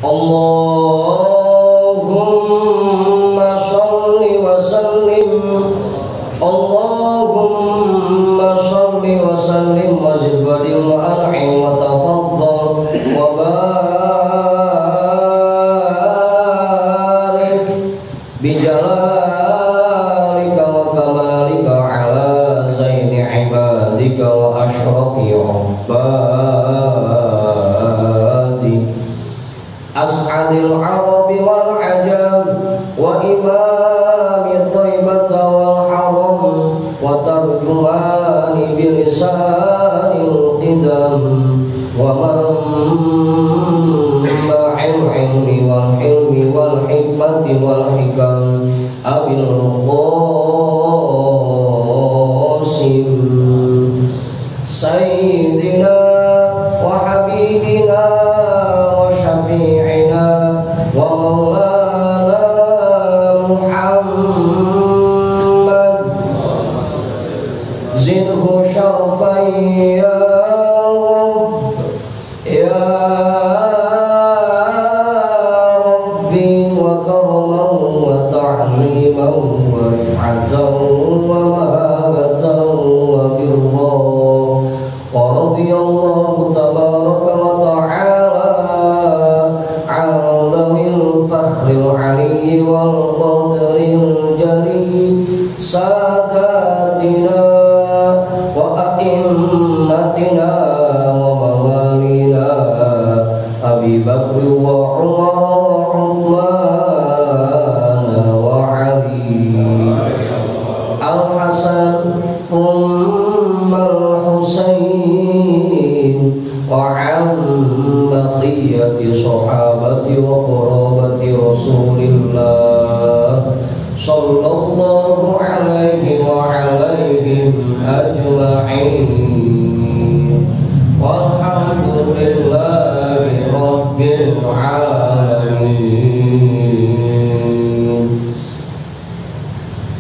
Allahumma sholli wa sallim, Allahumma sholli wa sallim wa zid wa dim wa an'im wa tafaddal wa barik bi jalalika wa kamalika ala zaini ibadika wa ashrafi ubbadi as'adil arabi wal ajam wa imami thaibata wal haram wa tarjumani bilisanil qidam wa manba'il ilmi wal hilmi wal hikmati wal hikam abil qasim sayyidina wa habibina wa syafi'ina wa maulana Muhammad zidhu syarfan ya Rabb ya Rabbi wa karaman wa ta'ziman wa rif'atan wa mahabatan wa birra wa radiyallahu tabaraka wa ta'ala an dhawil fakhril aliyyi wal qadril jalil sadatina wa a'immatina wa mawalina Abi Bakr wa Umar wa Uthman wa Ali Al-Hasan thumma Al-Husain wa an baqiyati sahabati wa qurabati Rasulillah sallallahu alaihi wa alaihim ajma'in walhamdulillahi rabbil alamin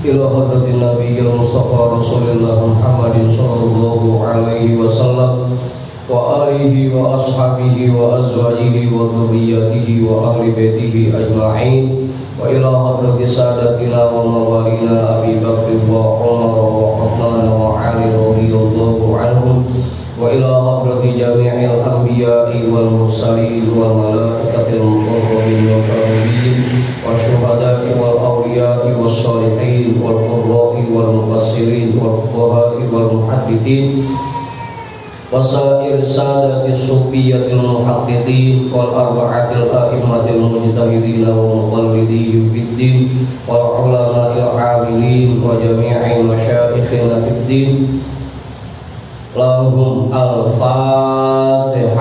ila hadratin nabiyil mustafa rasulillah Muhammadin sallallahu alaihi wasallam wa alihi wa ashabihi wa azwajihi wa dhurriyyatihi wa ahli baitihi ajma'in wa ila hadrati sadatina wa mawalina Abi Bakr wa Umar wa Uthman wa Ali radhiyallahu anhum wa ila hadrati jami'il anbiya'i wal mursalin wal malaikatil muqarrabin wa karibin wa syuhada'i wal awliya'i was shalihin wal qurra'i wal mufassirin wal fuqaha'i wal muhaddithin wasair sadati sufiyatil muhaqqiqin wal arba'atil a'immatil mujtahidin wa muqallidin fiddin wal ulama'il 'amilin wa jami'il masyayikhina fiddin lahum al-fatihah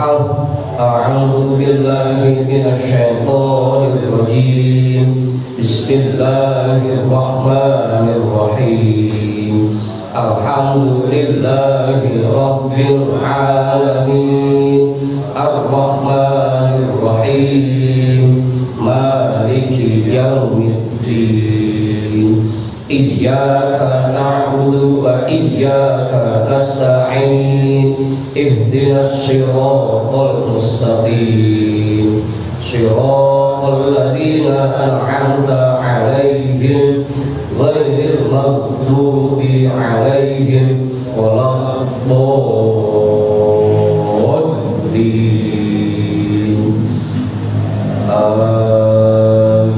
a'udzu billahi minasy syaithanir rajim bismillahirrahmanirrahim alhamdulillahi rabbil alamin ar-rahmanir rahim maliki yaumiddin iyyaka na'budu wa iyyaka nasta'in ihdinas siratal mustaqim siratal ladzina an'amta 'alaihim ghairil maghdubi 'alaihim waladdallin amin.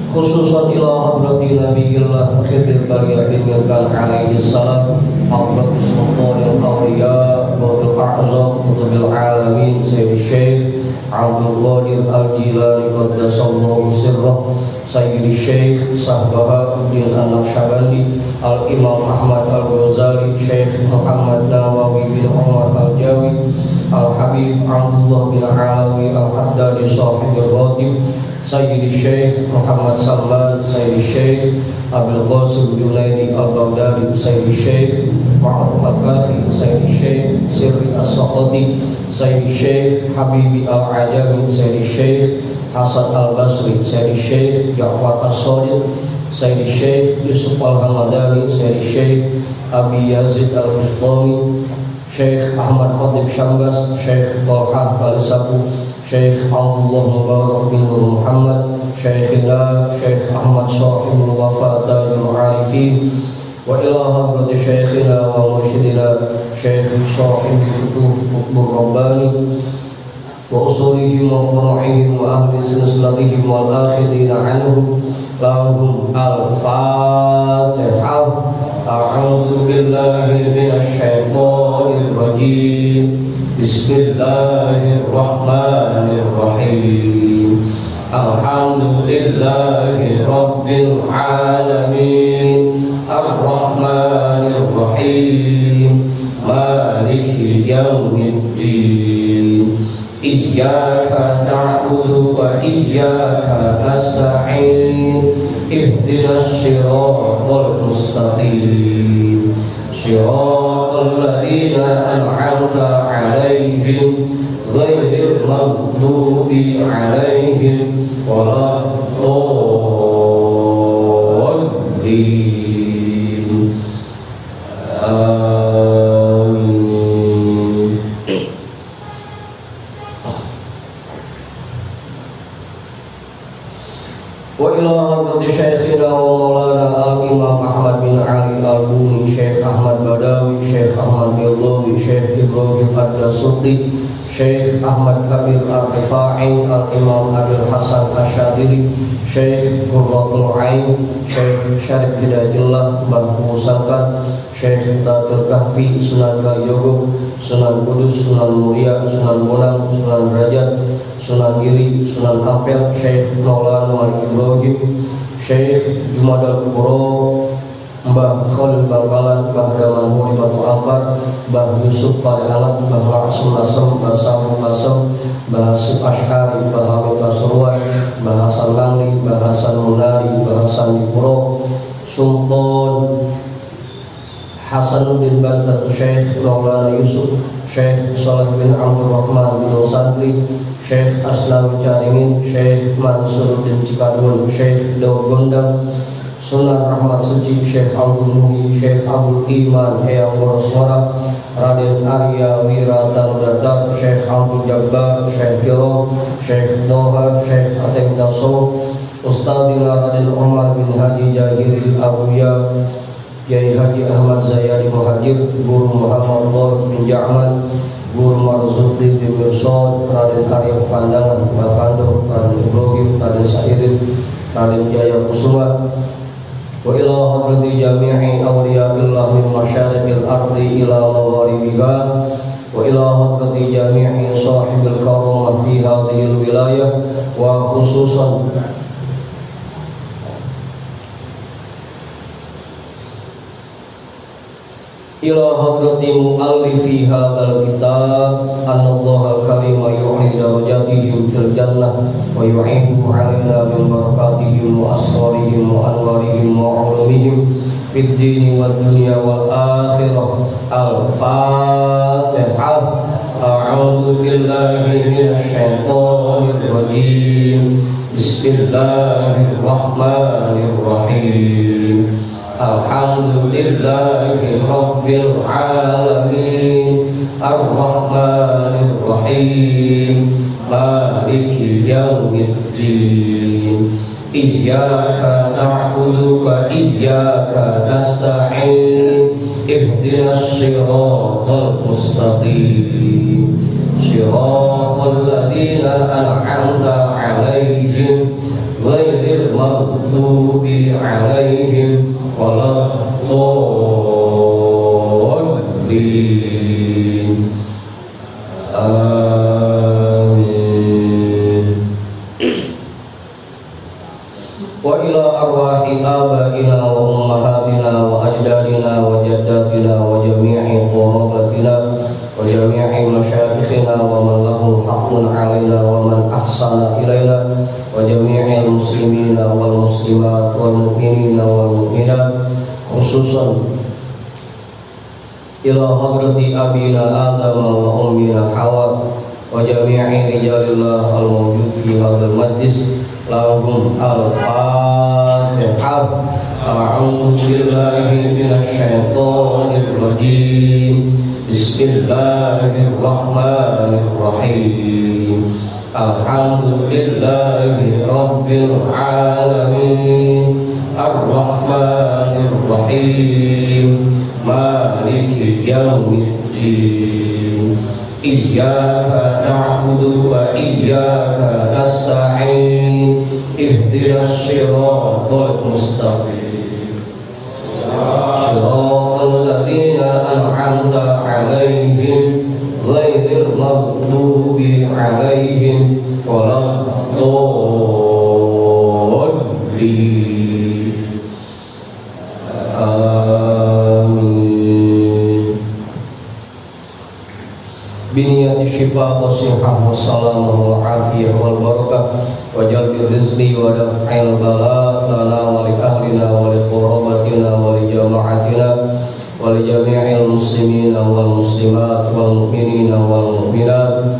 Khususan ila hadrati nabiyillah khidr bariyatin kan alaihi salam hadratus sultanil awliya badul a'zam qutbil alamin sayyid syekh Abdul Qadir Al-Jilani qaddasallahu sirrah sayyid syekh Sahbahuddin An-Naqsyabandi Al-Imam Ahmad Al-Ghazali Syekh Muhammad Nawawi bin Umar Al-Jawi Al-Habib Abdullah bin Alawi Al-Haddadi Sahibul Ratib Sayyidi Syekh Muhammad Salman Sayyidi Syekh Abdul Qasim Junaidi Al-Baghdadi Sayyidi Syekh Muhammad Al-Bakhi Sayyidi Syekh Sirri As-Saqati Sayyidi Syekh Habibi Al-Ajami Sayyidi Syekh Hasan Al-Basri Sayyidi Syekh Ja'far As-Sadiq Sayyidi Syekh Yusuf Al-Hamadani Sayyidi Syekh Abi Yazid Al-Bustami Syekh Ahmad Khatib Syambas, Syekh Tolha Balisaku, Syekh Abdullah Mubarak bin Muhammad, Syekhina Syekh Ahmad Sahibul Wafa Tajul Arifin, wa ila hadrati Syekhina wa mursyidina Syekh Sahibul Futuh Qutbur Rabbani wa usulihim wa furu'ihim wa ahli silsilatihim wal akhidina anhum lahum al-Fatihah. A'udzu billahi minasy syaithanir rajim. Bismillahirrahmanirrahim. Alhamdulillahi rabbil alamin. Ar-Rahmanir Rahim. Maliki yaumiddin. Iyyaka na'budu wa iyyaka nasta'in. Ihdinas siratal mustaqim. Siratal ladzina an'amta 'alaihim ghairil maghdubi 'alaihim waladdallin. Amin. Wa ila hadrati Syekhina wa Maulana Al-Imam Ahmad bin Ali Al-Buni, Syekh Ahmad Badawi, Syekh Ahmad Bildawi, Syekh Ibrahim Ad-Dasuqi, Syekh Ahmad Kabir Ar-Rifa'i, Al-Imam Abil Hasan Asyadili, Syekh Qurratul Ain, Syekh Syarif Hidayatullah, Mbah Musakan, Syekh Tatul Kahfi, Sunan Kalijogo, Sunan Kudus, Sunan Muria, Sunan Bonang, Sunan Derajat, Sunan Giri, Sunan Ampel, Syekh Maulana Malik Ibrahim, Syekh Jumadal Kubro, Mbah Khalil Bangkalan, Mbah Daman Huri Batu Ampar, Mbah Yusuf Palehalat, Mbah Laksum Nasem, Mbah Samu Nasem, Mbah Hasib Ashari, Mbah Hamid Pasuruan, Mbah Hasan Langli, Mbah Hasan Munari, Mbah Hasan Dipuro, Sultan Hasanuddin Banten, Syekh Maulana Yusuf, Syekh Saleh bin Abdul Rahman bin Santri, Syekh Aslawi Caringin, Syekh Mansuruddin Cikadun, Syekh Daud Gondang, Sunan Rahmat Suci, Syekh Abdul Muhi, Syekh Abdul Iman Eyang Boroswara, Raden Arya Wiratanudata, Syekh Abdul Jabbar, Syekh Kiro, Syekh Doha, Syekh Ateng Daso, Ustadzina Raden Umar bin Haji Jahiri Abuya, Kiai Haji Ahmad Zayari Muhajir, Guru Muhammad Nur bin Ja'man, Guru Marzuki bin Mirsad, Raden Arya Pandangan, Mbah Kando, Raden Ibrahim, Raden Sa'irin, Raden Jaya Kusuma, wa ila hadrati jami'i awliyaillah min masyariqil ardi ila magharibiha, wa ila hadrati jami'i sahibil karamah fi hadhil wilayah, wa khususan ila hadrati mu'allifi hadzal kitab anallahu al-karim yu'li darajatihim fil jannah wa yu'ihu 'alaina min barakatihim wa asrarihim wa anwarihim wa 'ulumihim fid din wad dunya wal akhirah. Al-Fatihah. A'udzu billahi minasy syaithanir rajim. Bismillahirrahmanirrahim. Alhamdulillahi rabbil alamin. Ar-Rahmanir Rahim. Maliki yaumiddin. Iyyaka na'budu wa iyyaka nasta'in. Ihdinas siratal mustaqim. Siratal ladzina an'amta 'alaihim ghairil maghdubi 'alaihim waladdallin. Amin. Wa ila arwahi abaina wa ummahatina wa ajdadina wa jaddatina wa jami'i qurbatina wa jami'i masyayikhina wa man lahu haqqun 'alaina wa man ahsana ilaina wa jami'il muslimina wal muslimat wal mu'minina wal mu'minat, khususan ila hadrati abina Adam wa ummina Hawa wa jami'i rijalillah al-mawjud fi hadzal majlis. Lahum al-Fatihah. A'udzu billahi minasy syaithanir rajim. Bismillahirrahmanirrahim. Alhamdulillahi Rabbil Alamin. Ar-Rahmanir-Rahim. Maliki yaumiddin. Iyyaka na'budu wa iyyaka nasta'in. Ihdinas siratal mustaqim. Siratal ladzina an'amta 'alaihim ghairil maghdubi 'alaihim waladdallin. Biniyati syifa wa sihah wa salam wa afiyah wal barakah wa jalbi rizqi wa daf'il bala lana wa li ahlina wa li qurabatina wa li jama'atina wa li jami'il muslimina wal muslimat wal mu'minina wal mu'minat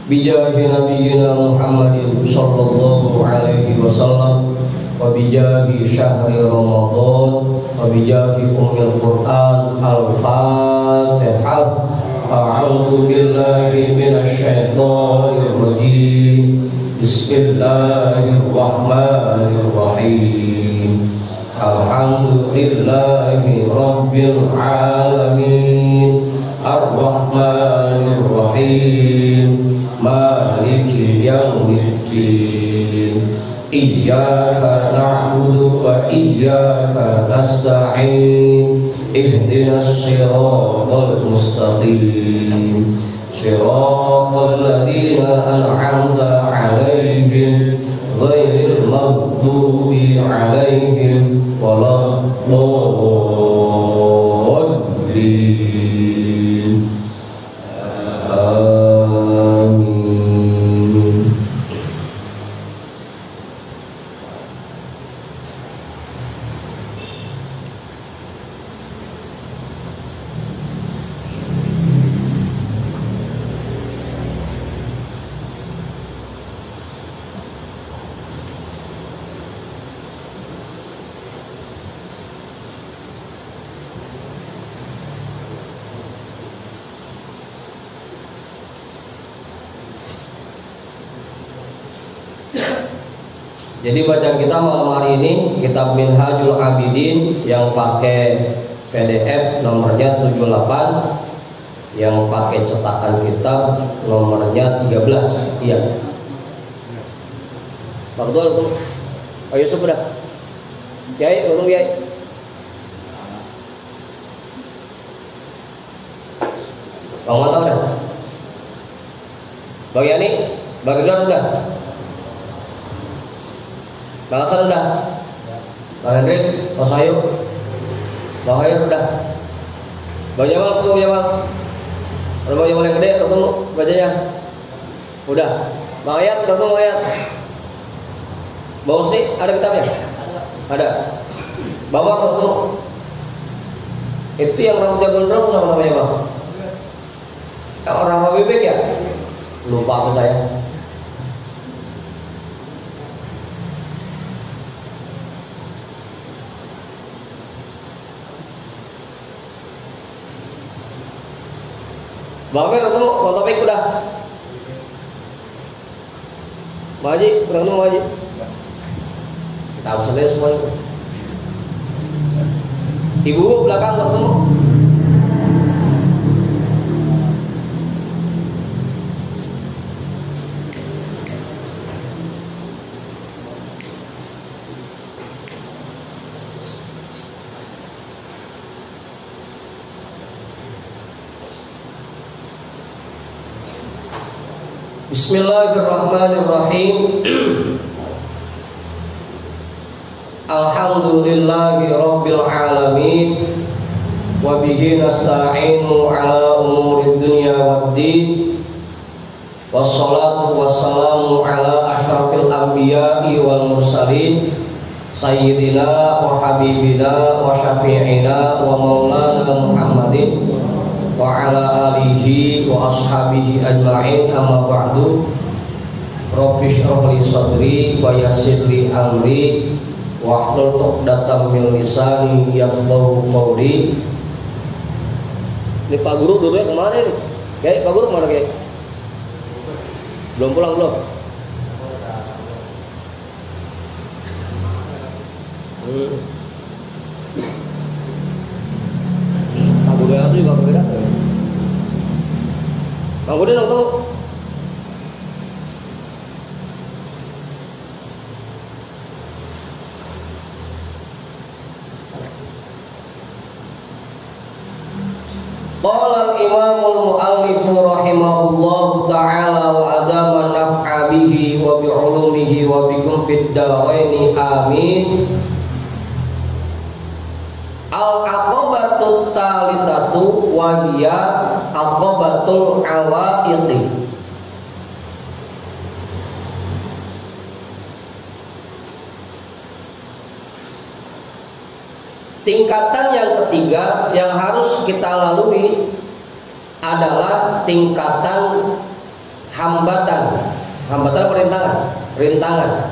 bijahi nabiyyina Muhammadin sallallahu alaihi wasallam wa bijahi syahri Ramadan wa bijahi ummil Qur'an. Al-Fatihah. A'udzu billahi minasy syaithanir rajim. Bismillahirrahmanirrahim. Alhamdulillahi rabbil alamin. Ar-Rahmanir-Rahim. Maliki yaumiddin. Iyyaka na'budu wa iyyaka nasta'in. Ihdinas siratal mustaqim. Siratal ladzina an'amta 'alaihim ghairil maghdubi 'alaihim waladdallin. Jadi bacaan kita malam hari ini kitab Minhajul Abidin yang pakai PDF nomornya 78, yang pakai cetakan kitab nomornya 13. Iya. Betul. Ayo sudah. Yai, untung yai. Bang Mata udah. Bang Yani, Bang Ridwan udah. Bang Hasan udah, Bang Hendrik, Mas Wahyu, Bang Wahyu udah, Bang Jamal ketemu Jamal, ada Bang Jamal yang gede ketemu bacanya, udah, Bang Ayat udah ketemu Ayat, Bang Usni ada kitabnya, ada, Bang Wahyu udah ketemu, itu yang rambutnya gondrong sama namanya Bang, orang apa bebek ya, lupa apa saya. Bang Amir ketemu, Bang Topik udah. Bang Haji, udah ketemu Bang Haji. Kita usah lihat semua itu. Ibu belakang udah ketemu. Bismillahirrahmanirrahim. Alhamdulillahi rabbil alamin. Wa bihi nasta'inu ala umurid dunya waddin. Wassalatu wassalamu ala asyrafil anbiya'i wal mursalin sayyidina wa habibina wa syafi'ina wa maulana Muhammadin wa ala alihi wa ashabihi ajma'in, amma ba'du. Rabbi shrah li sadri wa yassir li amri wahlul 'uqdatam min lisani yafqahu qawli. Ini Pak Guru duduknya kemana nih? Kayak Pak Guru kemana kayak? Belum pulang belum? Pak Guru yang itu juga berbeda. Pak Guru dong tuh. Qala al-imamul mu'allif rahimahullahu ta'ala wa adama naf'a bihi wa bi'ulumihi wa bikum fid daraini amin. Al-aqabatut talitatu wa hiya aqabatul awaiqi. Tingkatan yang ketiga yang harus kita lalui adalah tingkatan hambatan. Hambatan apa rintangan?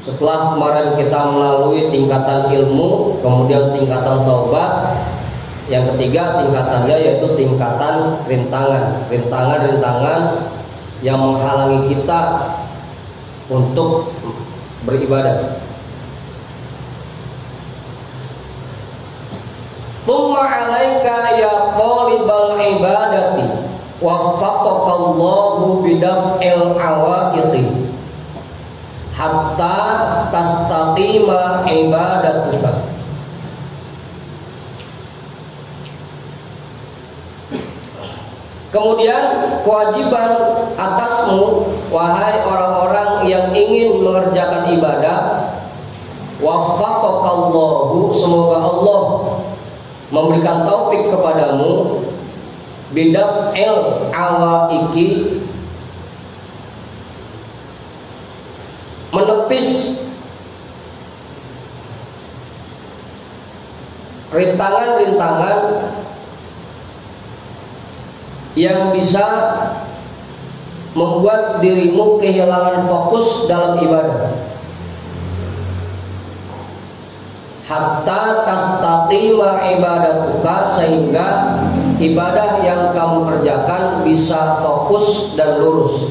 Setelah kemarin kita melalui tingkatan ilmu, kemudian tingkatan taubat, yang ketiga tingkatannya yaitu tingkatan rintangan. Rintangan yang menghalangi kita untuk beribadah. Tsumma 'alaika ya talibal ibadati waffaqakallahu bidaf'il awaiqi hatta tastaqima ibadatuka. Kemudian kewajiban atasmu wahai orang-orang yang ingin mengerjakan ibadah, waffaqakallahu, semoga Allah memberikan taufik kepadamu, bidaf'il awaiqi, menepis rintangan-rintangan yang bisa membuat dirimu kehilangan fokus dalam ibadah. Hatta tastaqima ibadatuka, sehingga ibadah yang kamu kerjakan bisa fokus dan lurus.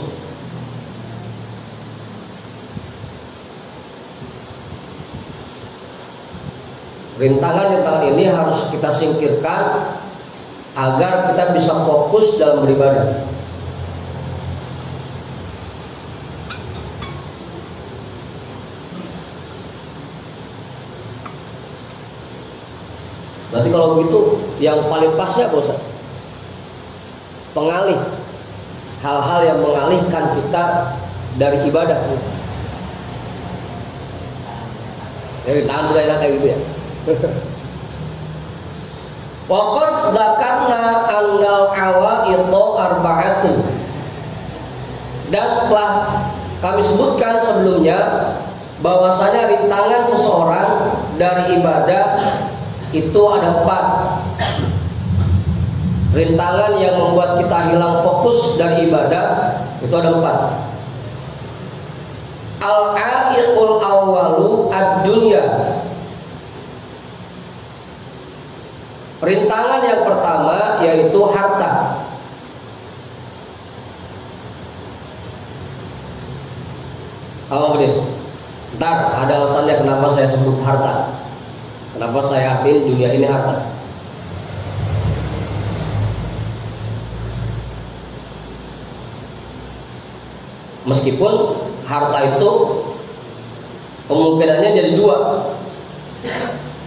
Rintangan-rintangan ini harus kita singkirkan agar kita bisa fokus dalam beribadah. Berarti kalau begitu yang paling pasnya apa Ustaz? Pengalih, hal-hal yang mengalihkan kita dari ibadah. Dari tahan udah enak kayak gitu ya. Waqad dzakarna annal awaiqu arba'atun, dan telah kami sebutkan sebelumnya bahwasanya rintangan seseorang dari ibadah itu ada 4. Rintangan yang membuat kita hilang fokus dari ibadah itu ada 4. Al-aiqul awwalu ad-dunya. Rintangan yang pertama yaitu harta. Oh, gede. Ntar ada alasannya kenapa saya sebut harta. Kenapa saya yakin dunia ini harta. Meskipun harta itu kemungkinannya jadi 2.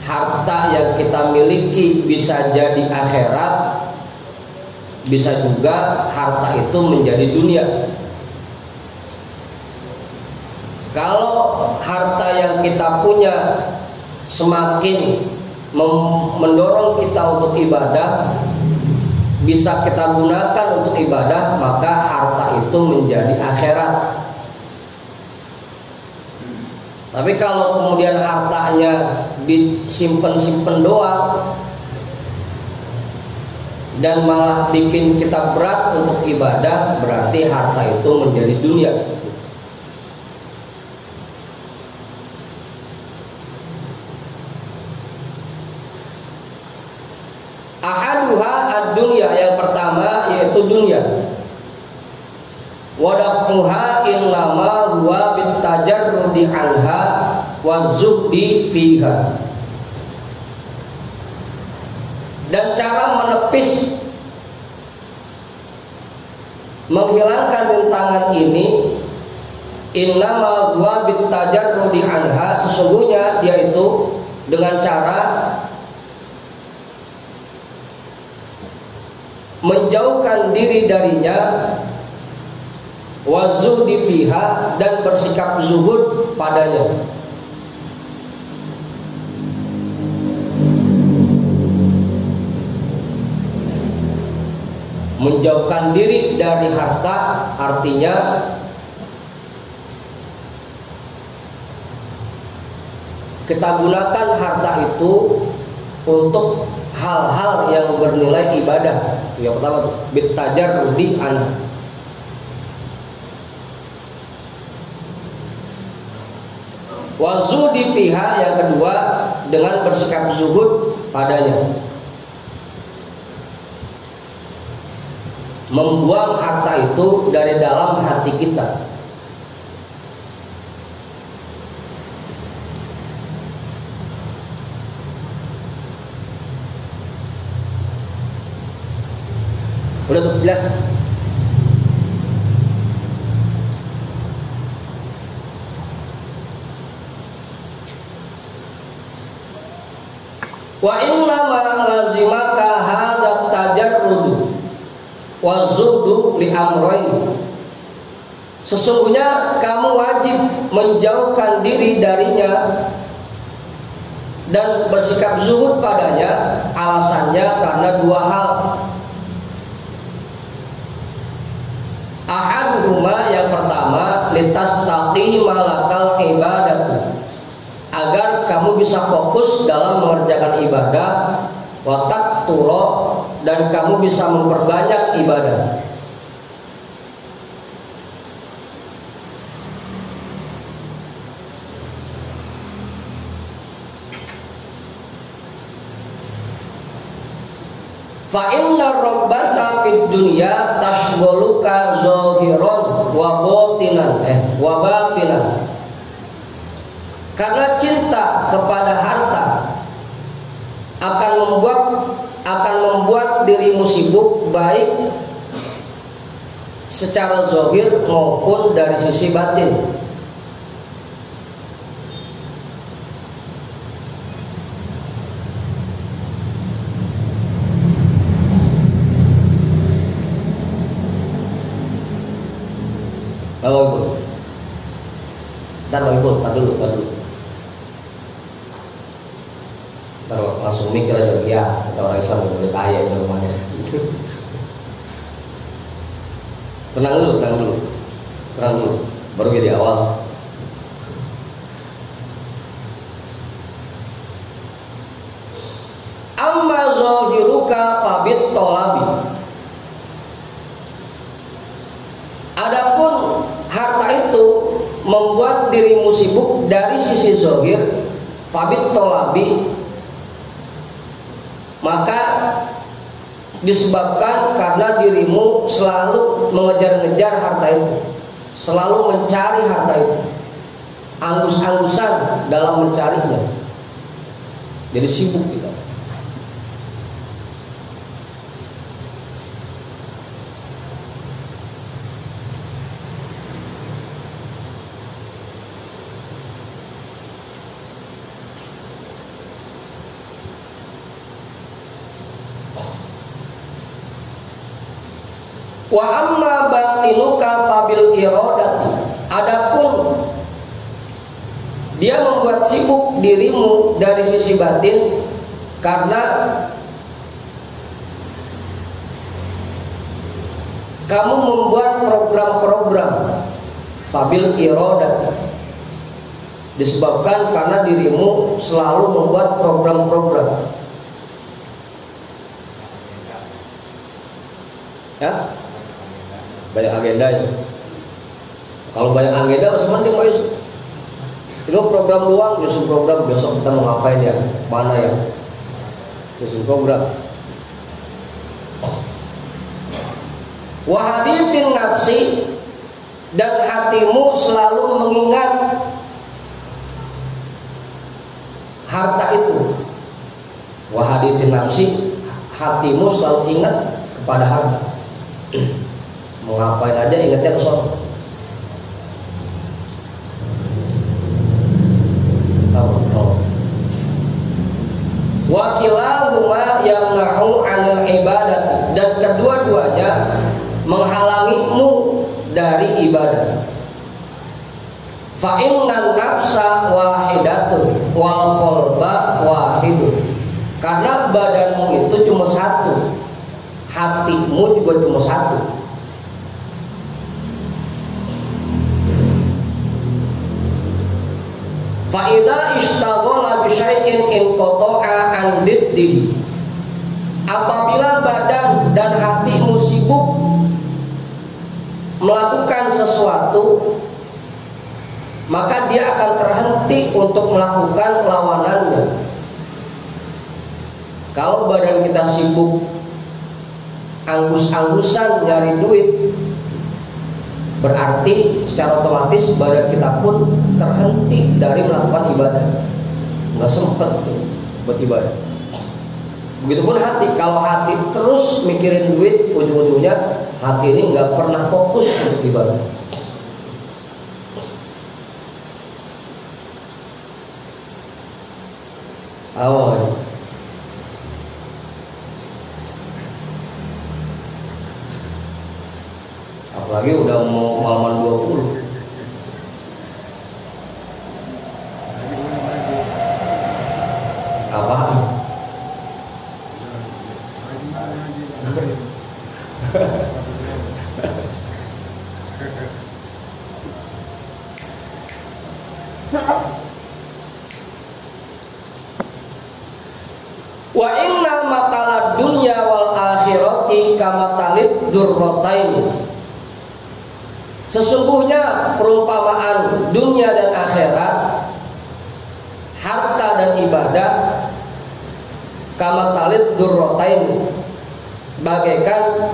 Harta yang kita miliki bisa jadi akhirat, bisa juga harta itu menjadi dunia. Kalau harta yang kita punya semakin mendorong kita untuk ibadah, bisa kita gunakan untuk ibadah, maka harta itu menjadi akhirat. Tapi kalau kemudian hartanya disimpen-simpen doang, dan malah bikin kita berat untuk ibadah, berarti harta itu menjadi dunia. Ahaduha ad-dunya, yang pertama yaitu dunia. Wadafuha innama huwa bitajarrudi anha wazuhdi fiha. Dan cara menepis, menghilangkan rintangan ini, innama huwa bitajarrudi anha, sesungguhnya dia itu dengan cara menjauhkan diri darinya, wazuhdi fiha, dan bersikap zuhud padanya. Menjauhkan diri dari harta artinya kita gunakan harta itu untuk hal-hal yang bernilai ibadah. Yang pertama tuh bitajarrudi anha. Wazuhdi fiha, yang kedua dengan bersikap zuhud padanya. Membuang harta itu dari dalam hati kita. Udah tuh jelas? Wa inna ma lazimaka hadza tajarrud wa zuhdu li amrayn. Sesungguhnya kamu wajib menjauhkan diri darinya dan bersikap zuhud padanya. Alasannya karena dua hal. Ahaduhuma, yang pertama, litastaqima lakal ibadah, agar kamu bisa fokus dalam mengerjakan ibadah, watak turo, dan kamu bisa memperbanyak ibadah. Fa inna rabbaka fid dunya tashghuluka zahiran wa batinan. Karena cinta kepada harta akan membuat dirimu sibuk, baik secara zahir maupun dari sisi batin. Bapak Ibu, ntar Bapak Ibu, tar dulu. Ntar langsung mikir aja, ya kita orang Islam gak boleh kaya di rumahnya. Tenang dulu, baru jadi awal. Amma zahiruka fabit tolabi. Adapun harta itu membuat dirimu sibuk dari sisi zahir, fabit tolabi, maka disebabkan karena dirimu selalu mengejar-ngejar harta itu, selalu mencari harta itu, angus-angusan dalam mencarinya. Jadi sibuk kita. Wa amma batinuka fabil iradati. Adapun dia membuat sibuk dirimu dari sisi batin karena kamu membuat program-program. Fabil iradati, disebabkan karena dirimu selalu membuat program-program. Ya, banyak agendanya. Kalau banyak agenda masih penting Pak Yusuf. Itu program luang, Yusuf program besok kita mau ngapain ya? Mana ya? Yusuf program. Wahaditin nafsi, dan hatimu selalu mengingat harta itu. Wahaditin nafsi, hatimu selalu ingat kepada harta. Mau ngapain aja ingatnya ke sono. Wakilahuma yamna'u 'anil ibadah, dan kedua-duanya menghalangimu dari ibadah. Fa innan nafsa wahidatun wal qalba wahidun. Karena badanmu itu cuma satu, hatimu juga cuma satu. Fa idza ishtaghala bi syai'in inqata'a an diddihi. Apabila badan dan hatimu sibuk melakukan sesuatu, maka dia akan terhenti untuk melakukan lawanannya. Kalau badan kita sibuk anggus-anggusan nyari duit, berarti secara otomatis badan kita pun terhenti dari melakukan ibadah. Nggak sempat buat ibadah. Begitupun hati, kalau hati terus mikirin duit, ujung-ujungnya hati ini nggak pernah fokus untuk ibadah. Awal. Apalagi udah mau malaman 20. Apa? Wa inna matalad dunya wal akhirati kamatalid durratain. Sesungguhnya perumpamaan dunia dan akhirat, harta dan ibadah, kamatalid durratain, bagaikan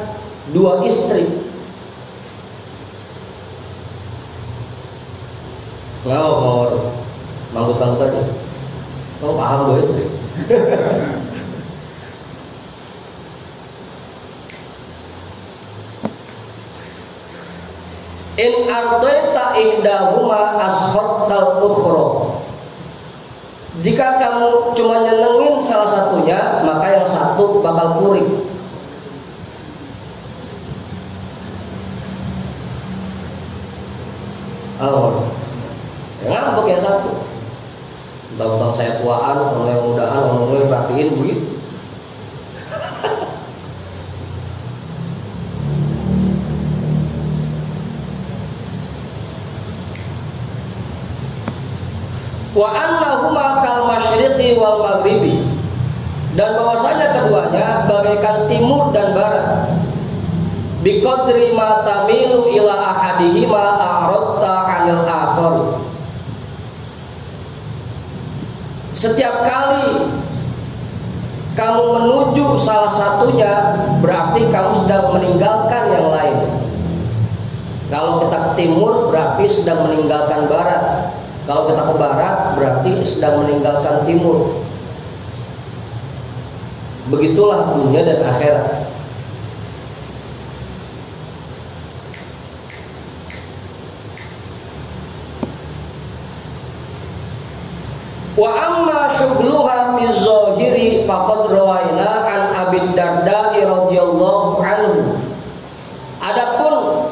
dua istri. Ngawur, manggut-manggut aja. Kamu paham dua istri? In ardaita ihdahuma askhottal ukhra. Jika kamu cuma nyenengin salah satunya, maka yang satu bakal puring. Oh, yang ngambek yang satu. Bang saya tuaan, orang yang mudaan, orang yang perhatiin begitu. Wa annahuma kal masyriqi wal maghribi, dan bahwasanya keduanya bagaikan timur dan barat. Bi qadri ma tamilu ila ahadihima a'radta 'anil akhar. Setiap kali kamu menuju salah satunya, berarti kamu sedang meninggalkan yang lain. Kalau kita ke timur, berarti sedang meninggalkan barat. Kalau kita ke barat, berarti sedang meninggalkan timur. Begitulah dunia dan akhirat. Wa amma syughluha fi zahiri faqad rawaina an Abi Darda radhiyallahu anhu. Adapun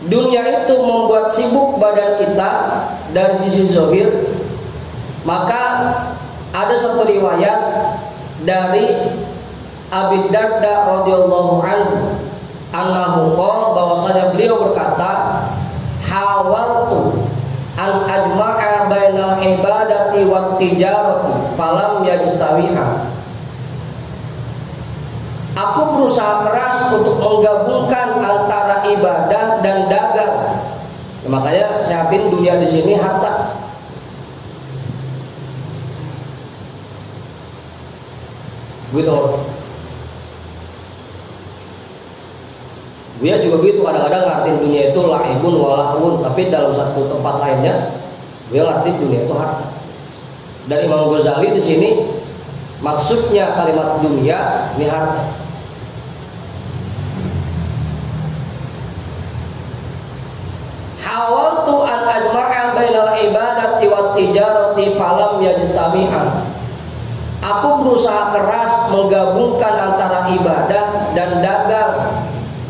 dunia itu membuat sibuk badan kita dari sisi zahir, maka ada satu riwayat dari Abi Darda radhiyallahu anhu, annahu qala, bahwasanya beliau berkata, hawaltu an ajma'a bainal ibadati wat tijarati falam yajtawiha. Aku berusaha keras untuk menggabungkan antara ibadah dan dagang. Ya, makanya saya yakin dunia di sini harta. Begitu. Dia juga begitu, kadang-kadang ngartiin dunia itu laibun walahun, tapi dalam satu tempat lainnya dia ngartiin dunia itu harta. Dan Imam Ghazali di sini maksudnya kalimat dunia ini harta. Hawaltu an ajma'a bainal ibadati wat tijarati falam yajtami'an. Aku berusaha keras menggabungkan antara ibadah dan dagang.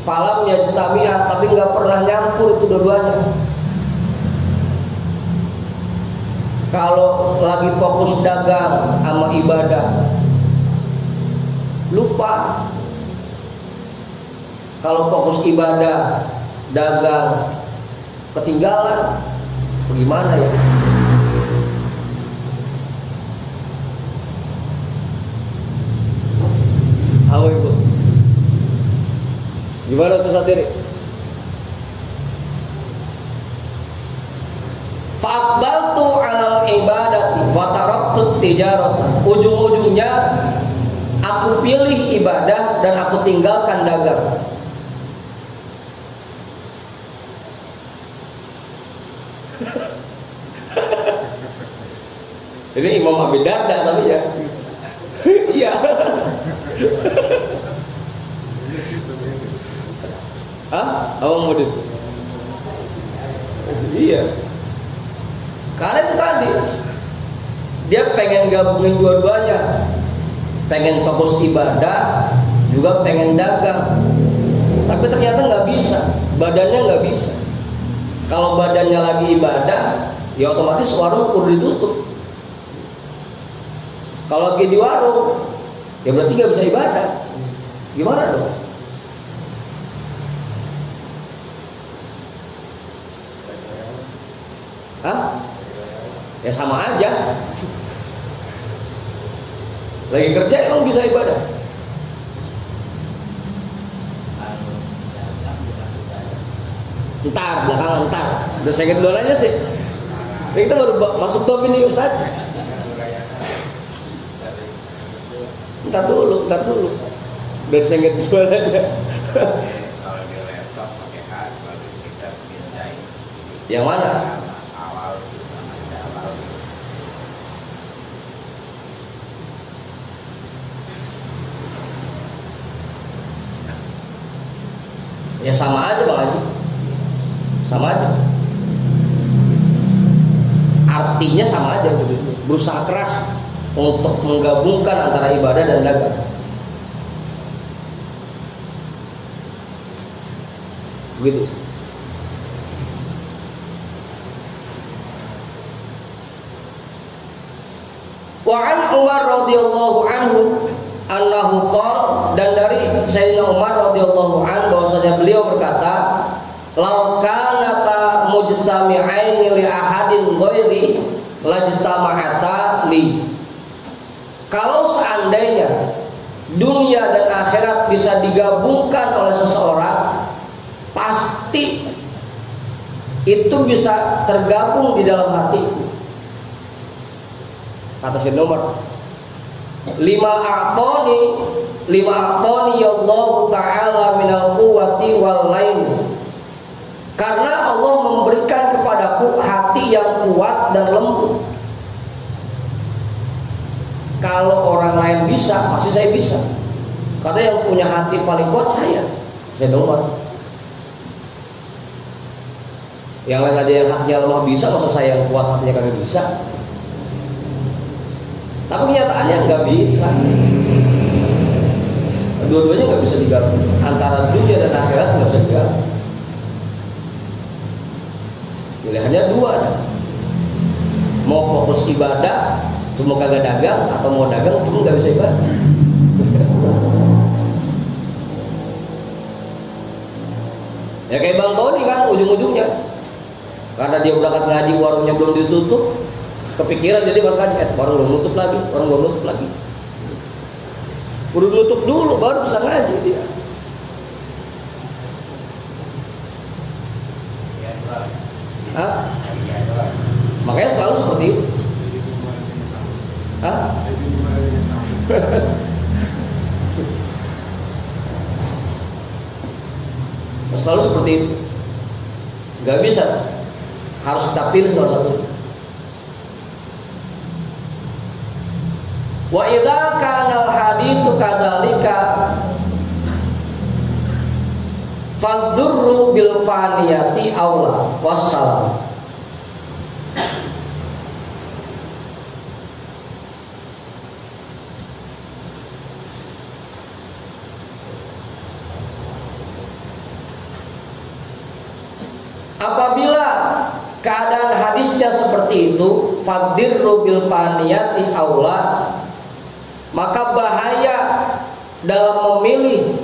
Falam yajtami'an, tapi nggak pernah nyampur itu dua-duanya. Kalau lagi fokus dagang sama ibadah, lupa. Kalau fokus ibadah, dagang, ketinggalan, bagaimana ya? Halo ibu, gimana sesatiri? Fa'aqbaltu 'alal ibadati wa taraktu tijarat. Ujung-ujungnya aku pilih ibadah dan aku tinggalkan dagang. Ini Imam Abi Darda tapi ya. Iya. Hah? Awang Mudin. Iya. Karena itu tadi dia pengen gabungin dua-duanya, pengen fokus ibadah juga pengen dagang, tapi ternyata nggak bisa, badannya nggak bisa. Kalau badannya lagi ibadah, ya otomatis warung kudu ditutup. Kalau lagi di warung, ya berarti nggak bisa ibadah. Gimana dong? Hah? Ya sama aja. Lagi kerja emang bisa ibadah? Ntar, belakangan ntar. Udah saya duluan aja sih. Ini kita baru masuk top ini Ustaz. Ntar dulu. Udah saya duluan aja. Kalau di laptop pakai hard, baru kita pindahin. Yang mana? Awal sama awal. Ya sama aja Bang Haji. Sama aja. Artinya sama aja gitu. Berusaha keras untuk menggabungkan antara ibadah dan dagang. Begitu. Wa an Umar radhiyallahu anhu annahu qala, dan dari Sayyidina Umar radhiyallahu anhu bahwasanya beliau berkata, "Lau kanata mujtami'aini li ahadin ghairi lajtama'ata li." Kalau seandainya dunia dan akhirat bisa digabungkan oleh seseorang, pasti itu bisa tergabung di dalam hatiku. Kata Sayyidina Umar, lima a'tani ya Allah Ta'ala minal quwwati wal lain. Karena Allah memberikan kepadaku hati yang kuat dan lembut. Kalau orang lain bisa, pasti saya bisa. Karena yang punya hati paling kuat saya Umar. Yang lain aja yang hatinya lemah bisa, masa saya yang kuat hatinya kagak bisa? Tapi kenyataannya nggak bisa. Dua-duanya nggak bisa digabung. Antara dunia dan akhirat nggak bisa digabung. Pilihannya dua. Mau fokus ibadah, cuma kagak dagang, atau mau dagang, cuma nggak bisa ibadah. Ya kayak Bang Tony kan ujung-ujungnya, karena dia berangkat ngaji warungnya belum ditutup, kepikiran jadi pas ngaji, warung belum nutup lagi. Kudu nutup dulu baru bisa ngaji dia. Hah? Makanya selalu seperti itu. Hah? Selalu seperti itu. Gak bisa. Harus kita pilih salah satu. Wa idza kana al-haditsu kadzalika fadurru bil faniyati aula wassalam. Apabila keadaan hadisnya seperti itu, fadurru bil faniyati aula, maka bahaya dalam memilih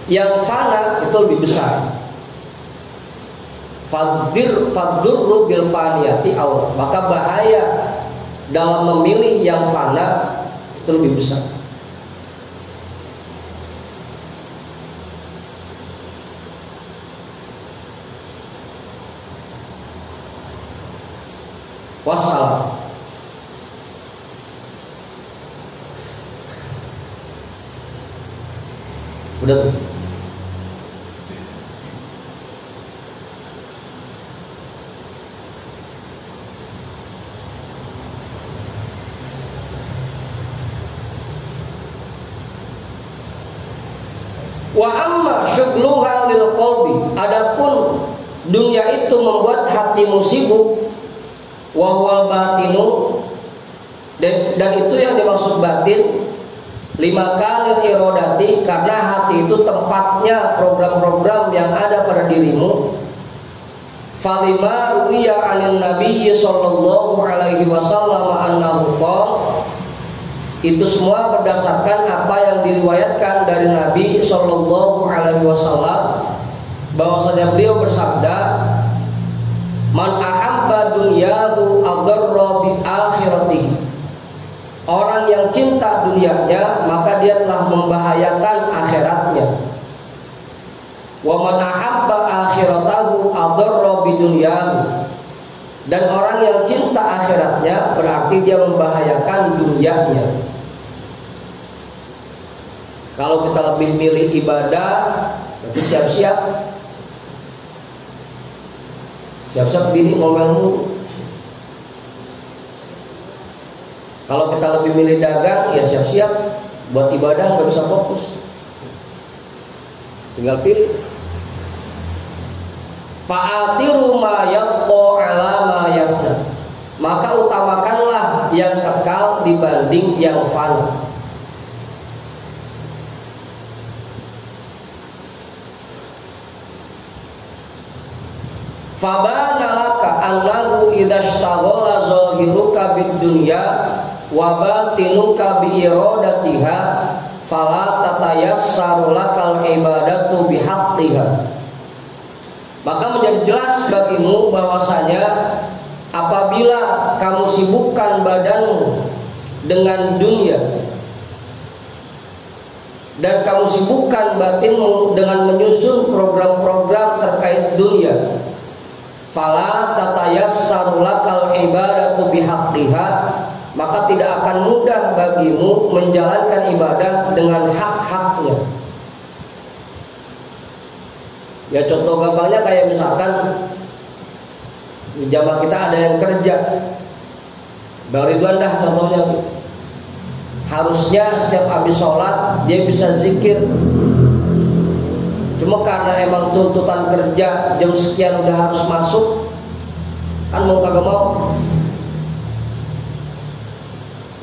yang fana itu lebih besar. Fadurru bil faniyati aula, maka bahaya dalam memilih yang fana itu lebih besar. Wassalam. Udah tuh. Wa amma syughluha lil qalbi, adapun dunia itu membuat hatimu sibuk, wa huwal batinu, dan itu yang dimaksud batin, lima kali irodati, karena hati itu tempatnya program-program yang ada pada dirimu. Falima ruwiya anin nabiyyi sallallahu alaihi wasallam annahu qala, itu semua berdasarkan apa yang diriwayatkan dari Nabi sallallahu alaihi wasallam, bahwasanya beliau bersabda, man ahabba dunyahu adarra bi akhiratihi, orang yang cinta dunianya maka dia telah membahayakan akhiratnya. Wa man ahabba akhiratahu adarra bi dunyahu, dan orang yang cinta akhiratnya berarti dia membahayakan dunianya. Kalau kita lebih milih ibadah, berarti siap-siap bini ngomel mulu. Kalau kita lebih milih dagang, ya siap-siap buat ibadah nggak bisa fokus. Tinggal pilih. Fa'atiru ma yabqa ala ma yabna, maka utamakanlah yang kekal dibanding yang fana. Fabana laka annahu idza ishtaghala zahiruka bid-dunya wa batinuka bi iradatiha fala tatayassaru lakal ibadatu bihaqqiha. Maka menjadi jelas bagimu bahwasanya apabila kamu sibukkan badanmu dengan dunia dan kamu sibukkan batinmu dengan menyusun program-program terkait dunia, fala tatayassaru lakal ibadatu bihaqqiha, maka tidak akan mudah bagimu menjalankan ibadah dengan hak-haknya. Ya contoh gampangnya kayak misalkan di jamaah kita ada yang kerja, Bang Ridwan dah contohnya, harusnya setiap habis sholat dia bisa zikir. Cuma karena emang tuntutan kerja jam sekian udah harus masuk, kan mau kagak mau,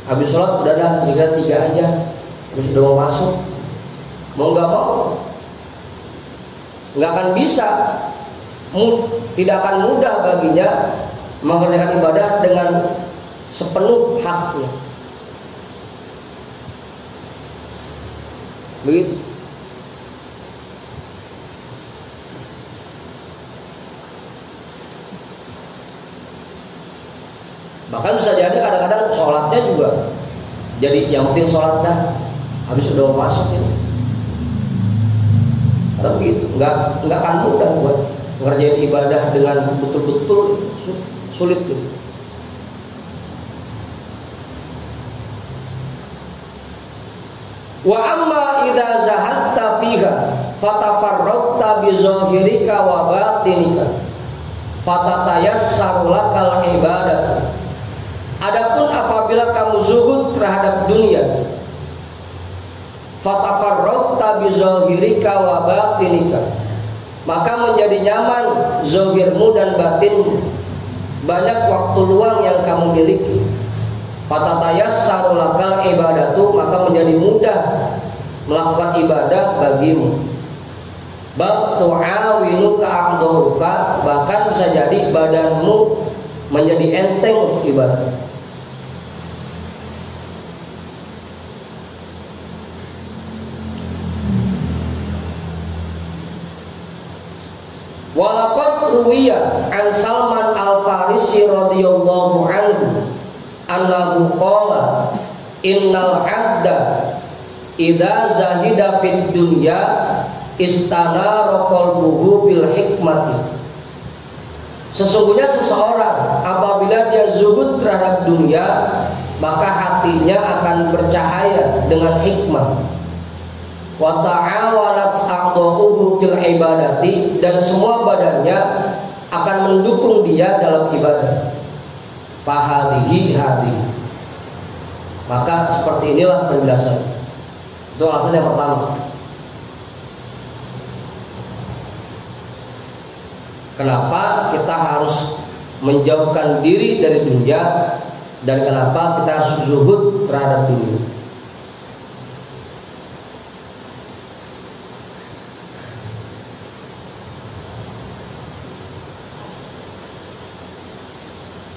habis sholat udah dah zikir 3 aja, terus udah mau masuk, mau nggak mau nggak akan bisa, tidak akan mudah baginya mengerjakan ibadah dengan sepenuh haknya. Begitu. Bahkan bisa jadi kadang-kadang sholatnya juga jadi yang penting sholat dah, habis udah masuk ini. Karena begitu, nggak akan mudah buat ngerjain ibadah dengan betul-betul sulit gitu. Wa amma idza zahatta fiha fatafarraqta bi zahirika wa batinika fatatayassaru lakal ibadah. Adapun apabila kamu zuhud terhadap dunia, fatafarraqta bi zahirika wa batinika, maka menjadi nyaman zahirmu dan batinmu, banyak waktu luang yang kamu miliki. Fatatayassaru lakal ibadatu, maka menjadi mudah melakukan ibadah bagimu. Bal tu'awinu ka'a'dhuruka, bahkan bisa jadi badanmu menjadi enteng untuk ibadah. Walaqad ruwiya an Salman al-Farisi radhiyallahu anhu annahu qala innal 'abda idza zahida fid dunya istanara qalbuhu bil hikmati. Sesungguhnya seseorang apabila dia zuhud terhadap dunia, maka hatinya akan bercahaya dengan hikmah. Wa ta'awalat a'dha'uhu fil ibadati, dan semua badannya akan mendukung dia dalam ibadah. Fahadihi hadihi, maka seperti inilah penjelasan. Itu alasan yang pertama. Kenapa kita harus menjauhkan diri dari dunia, dan kenapa kita harus zuhud terhadap dunia.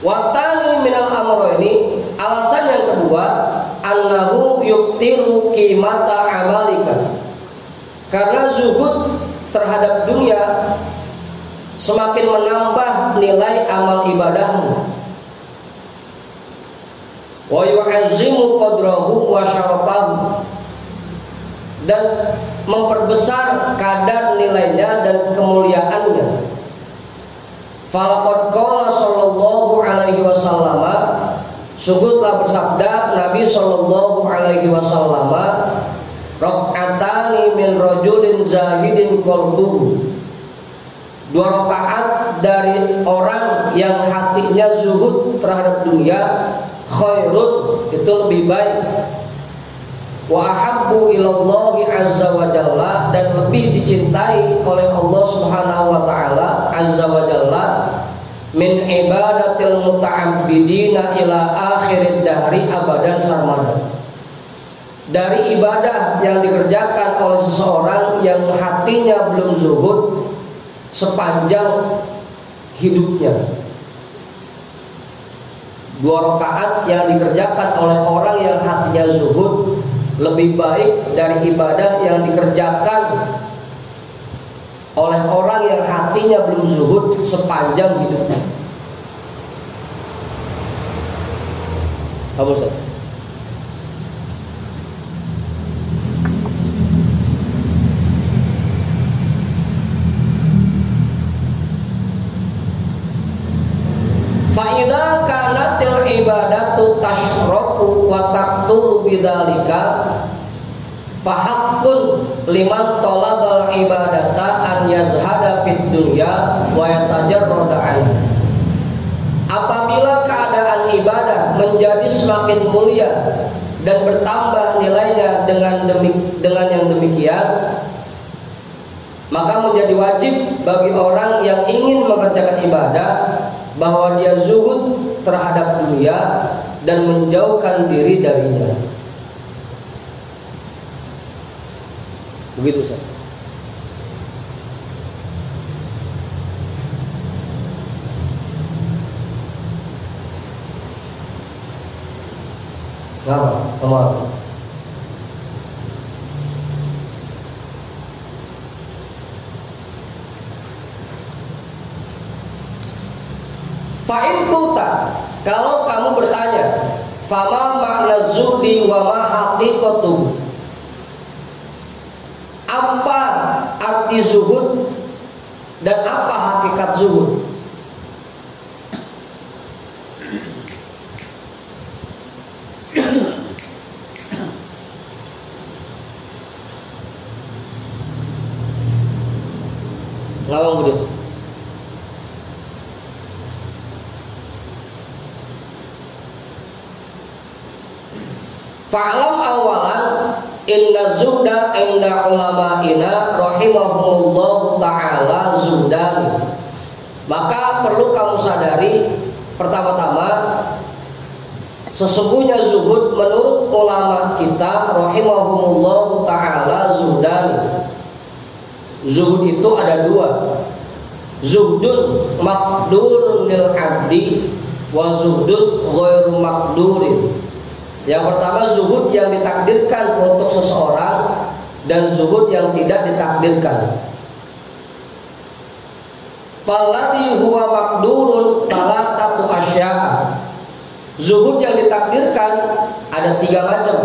Watani minal amro, ini alasan yang kedua, annahu yuktiru qimata amalika, karena zuhud terhadap dunia semakin menambah nilai amal ibadahmu. Wa yu'azzimu qadrahu wa syarafahu, dan memperbesar kadar nilainya dan kemuliaannya. Falaqad qala sallallahu alaihi wasallam, sungguh telah bersabda Nabi sallallahu alaihi wasallam, raq'atani min rajulin zahidin qalbuhu, 2 rakaat dari orang yang hatinya zuhud terhadap dunia, khairun, itu lebih baik, wa ahabbu ilallahi azza wa jalla, dan lebih dicintai oleh Allah subhanahu wa ta'ala azza wa jalla, min ibadatil muta'abbidina ila akhirid dahri abadan sarmada, dari ibadah yang dikerjakan oleh seseorang yang hatinya belum zuhud sepanjang hidupnya. 2 rakaat yang dikerjakan oleh orang yang hatinya zuhud lebih baik dari ibadah yang dikerjakan oleh orang yang hatinya belum zuhud sepanjang hidupnya. Apa Ustaz? Fa'idha kanatil ibadatu tashrafu wa taqtulu bidzalika fahaqqun liman talabal ibadata an yazhada fid dunya wa yatajarrada anha. Apabila keadaan ibadah menjadi semakin mulia dan bertambah nilainya dengan yang demikian, maka menjadi wajib bagi orang yang ingin mengerjakan ibadah bahwa dia zuhud terhadap dunia dan menjauhkan diri darinya. Begitu Ustaz. Kenapa? Nomor fa'in kulta, kalau kamu bertanya, fama makna zuhdi wa ma haqiqatuhu, apa arti zuhud dan apa hakikat zuhud. Ngawang Budi. Fa'lam awalan inna zuhda inda ulama'ina rahimahumullah ta'ala zuhdan. Maka perlu kamu sadari pertama-tama sesungguhnya zuhud menurut ulama kita rahimahumullah ta'ala zuhdan. Zuhud itu ada dua. Zuhdun maqdurun lil abdi wa zuhdun ghairu maqdurin. Yang pertama zuhud yang ditakdirkan untuk seseorang dan zuhud yang tidak ditakdirkan. Falladhi huwa maqdurun talatatu asya'a. Zuhud yang ditakdirkan ada 3 macam.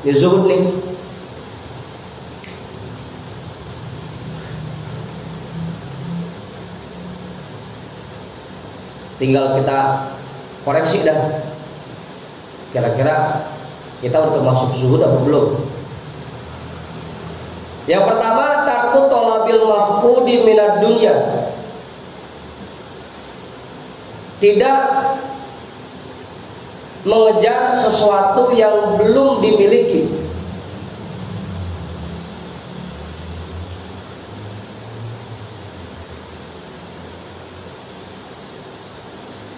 Ini zuhud nih. Tinggal kita koreksi dah. Kira-kira kita udah termasuk zuhud apa belum? Yang pertama, tarku tolabil mafqudi minad dunya. Tidak mengejar sesuatu yang belum dimiliki.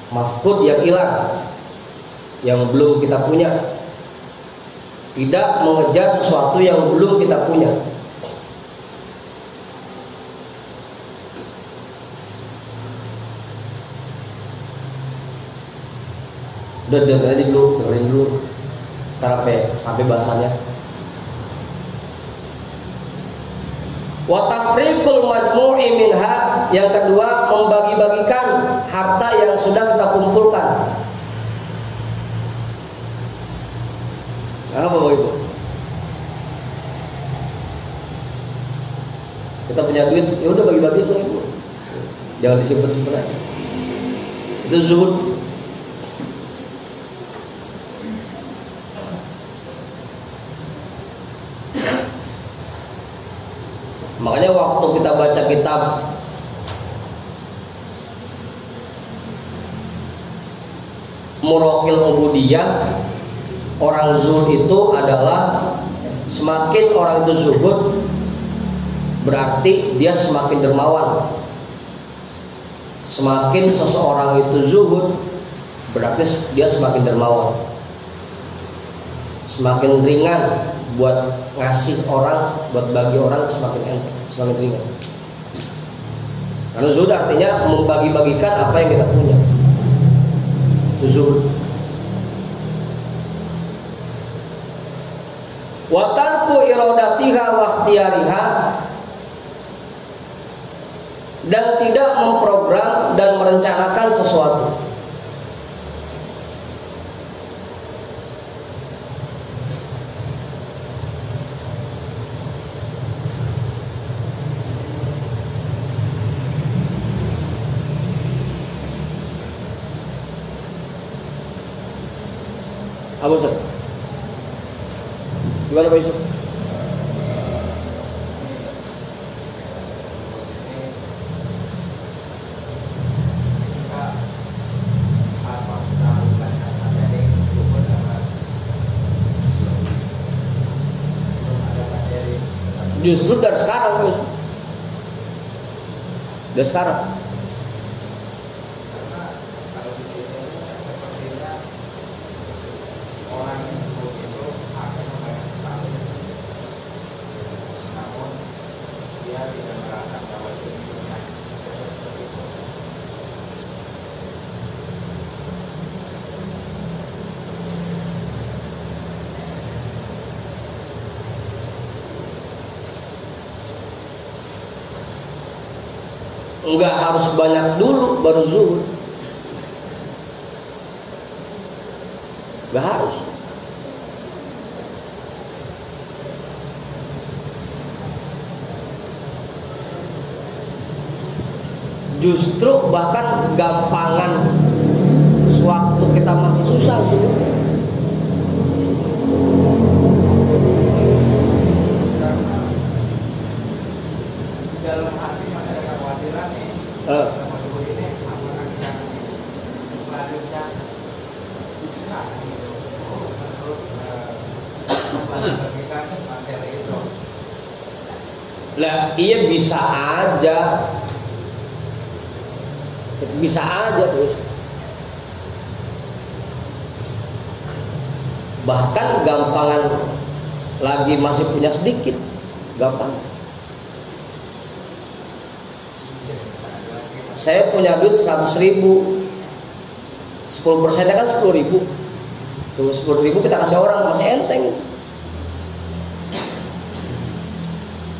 Mafqud yang hilang, yang belum kita punya. Tidak mengejar sesuatu yang belum kita punya. Udah dengerin dulu sampai bahasannya. Wa tafriqul majmu'i minha, yang kedua membagi-bagikan harta yang sudah kita kumpulkan. Apa Bapak Ibu? Kita punya duit, ya udah bagi-bagi tuh Ibu. Jangan disimpan-simpan aja. Itu zuhud. Makanya waktu kita baca kitab Muraqil Ubudiyah, orang zuhud itu adalah semakin orang itu zuhud berarti dia semakin dermawan. Semakin seseorang itu zuhud berarti dia semakin dermawan. Semakin ringan buat ngasih orang, buat bagi orang semakin enteng, semakin ringan. Karena zuhud artinya membagi-bagikan apa yang kita punya. Itu zuhud. Wa tarku iradatiha wa ikhtiyariha, dan tidak memprogram dan merencanakan sesuatu. Apa Ustaz? Gimana Pak Yusuf? Justru dari sekarang Pak Yusuf. Dari sekarang. Enggak harus banyak dulu baru zuhud. Enggak harus. Justru bahkan gampangan sewaktu kita masih susah sudah. Dalam hati masih ada kekhawatiran nih. Sama dulu ini apakah kita selanjutnya bisa gitu terus membagikan materi itu. Lah iya bisa aja terus. Bahkan gampangan lagi masih punya sedikit, gampang. Saya punya duit 100.000, 10%-nya kan 10.000. Tuh 10.000 kita kasih orang masih enteng.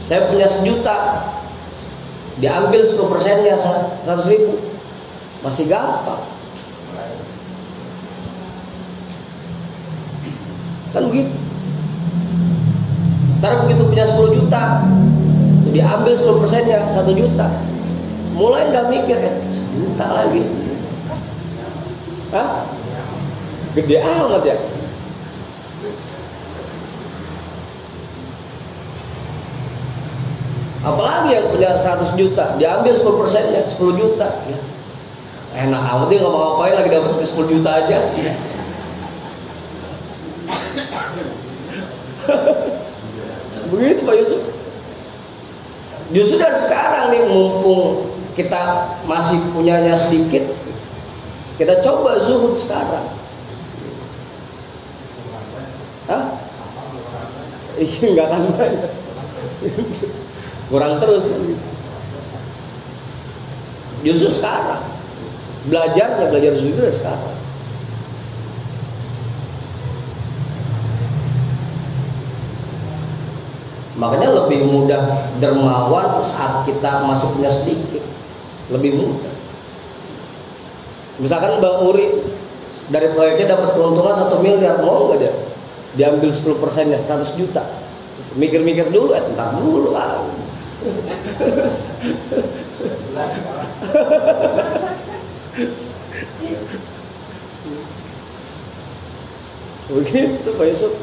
Saya punya 1 juta, diambil 10%-nya 100.000, masih gampang. Kan begitu. Ntar begitu punya 10 juta, diambil 10%-nya 1 juta. Mulai udah mikir 1 juta lagi. Hah? Gede amat ya. Apalagi yang punya 100 juta, diambil 10%-nya 10 juta. Ya. Enak amat dia nggak mau ngapain lagi dapat 10 juta aja. Begitu Pak Yusuf. Justru dari sekarang nih mumpung kita masih punyanya sedikit, kita coba zuhud sekarang. Hah? Enggak akan banyak. Kurang terus kan. Justru sekarang belajar zuhud dari sekarang. Makanya lebih mudah dermawan saat kita masih punya sedikit. Lebih mudah. Misalkan Bang Uri dari proyeknya dapat keuntungan 1 miliar, mau nggak dia? Diambil 10%-nya 100 juta. Mikir-mikir dulu, entar dulu lah. Begitu Pak Yusuf.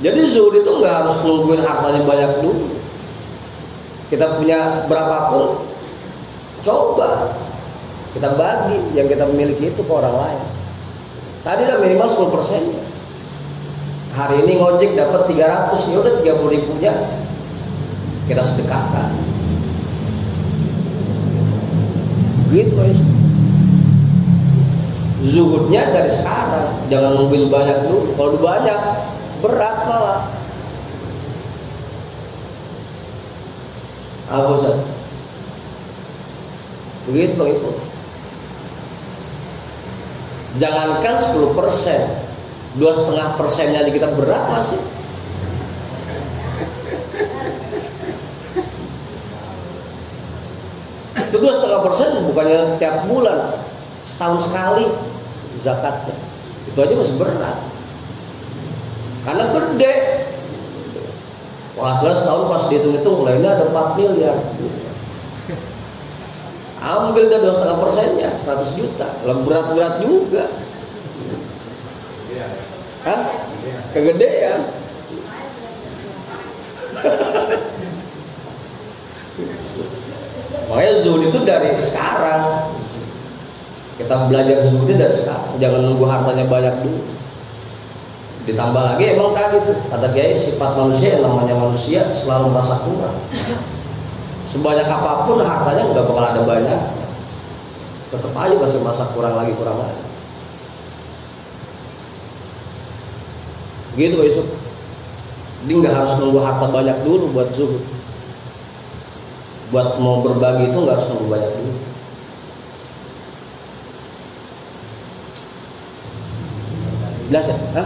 Jadi zuhud itu nggak harus nungguin hartanya banyak dulu. Kita punya berapapun, coba kita bagi yang kita miliki itu ke orang lain. Tadi udah minimal 10%-nya. Hari ini ngojek dapat 300, ya udah 30.000-nya kita sedekahkan. Gitu guys. Zuhudnya dari sekarang, jangan nungguin banyak dulu. Kalau banyak berat malah. Apa Ustaz? Begitu Bang Ibu. Jangankan 10%, 2,5%-nya aja kita berat masih. Itu 2,5% bukannya tiap bulan, setahun sekali zakatnya. Itu aja masih berat. Karena gede. Wah, setahun pas dihitung-hitung lainnya ada 4 miliar. Ambil dah 2,5%-nya 100 juta. Lah berat-berat juga. Hah? Kegedean. Makanya zuhud itu dari sekarang. Kita belajar zuhudnya dari sekarang. Jangan nunggu hartanya banyak dulu. Ditambah lagi emang tadi tuh kata Kiai, sifat manusia yang namanya manusia selalu merasa kurang. Sebanyak apapun hartanya nggak bakal ada banyak, tetap aja masih merasa kurang lagi. Gitu Pak Yusuf. Jadi nggak harus nunggu harta banyak dulu buat zuhud. Buat mau berbagi itu nggak harus nunggu banyak dulu. Jelas ya?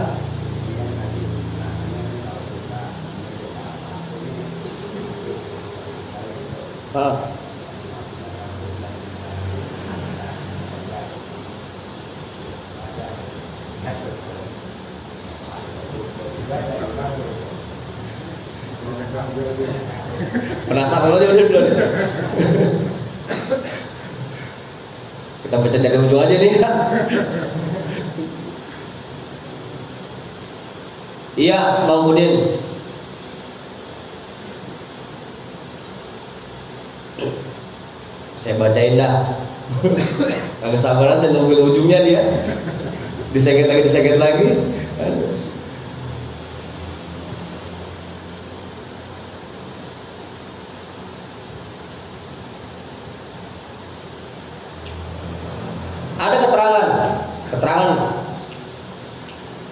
Hah? Penasaran aja udah. Kita baca dari ujung aja nih. Iya, Bang Budin. Saya bacain dah. Kagak sabaran saya nungguin ujungnya dia. Diseget lagi. Aduh. Ada keterangan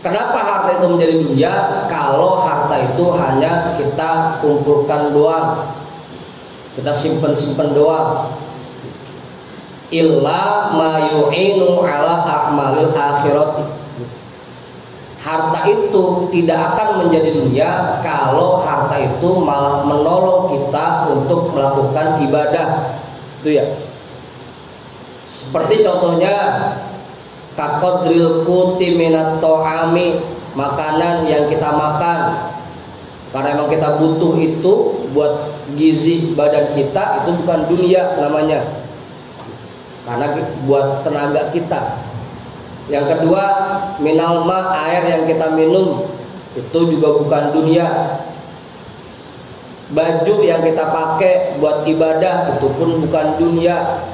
kenapa harta itu menjadi dunia. Kalau harta itu hanya kita kumpulkan doang, kita simpen doang. Illa ma yu'inu ala a'malil akhirat. Harta itu tidak akan menjadi dunia kalau harta itu malah menolong kita untuk melakukan ibadah. Itu ya. Seperti contohnya kaqadril quti minat ta'ami, makanan yang kita makan. Karena memang kita butuh itu buat gizi badan kita, itu bukan dunia namanya. Karena buat tenaga kita. Yang kedua, minal ma, air yang kita minum, itu juga bukan dunia. Baju yang kita pakai buat ibadah, itu pun bukan dunia.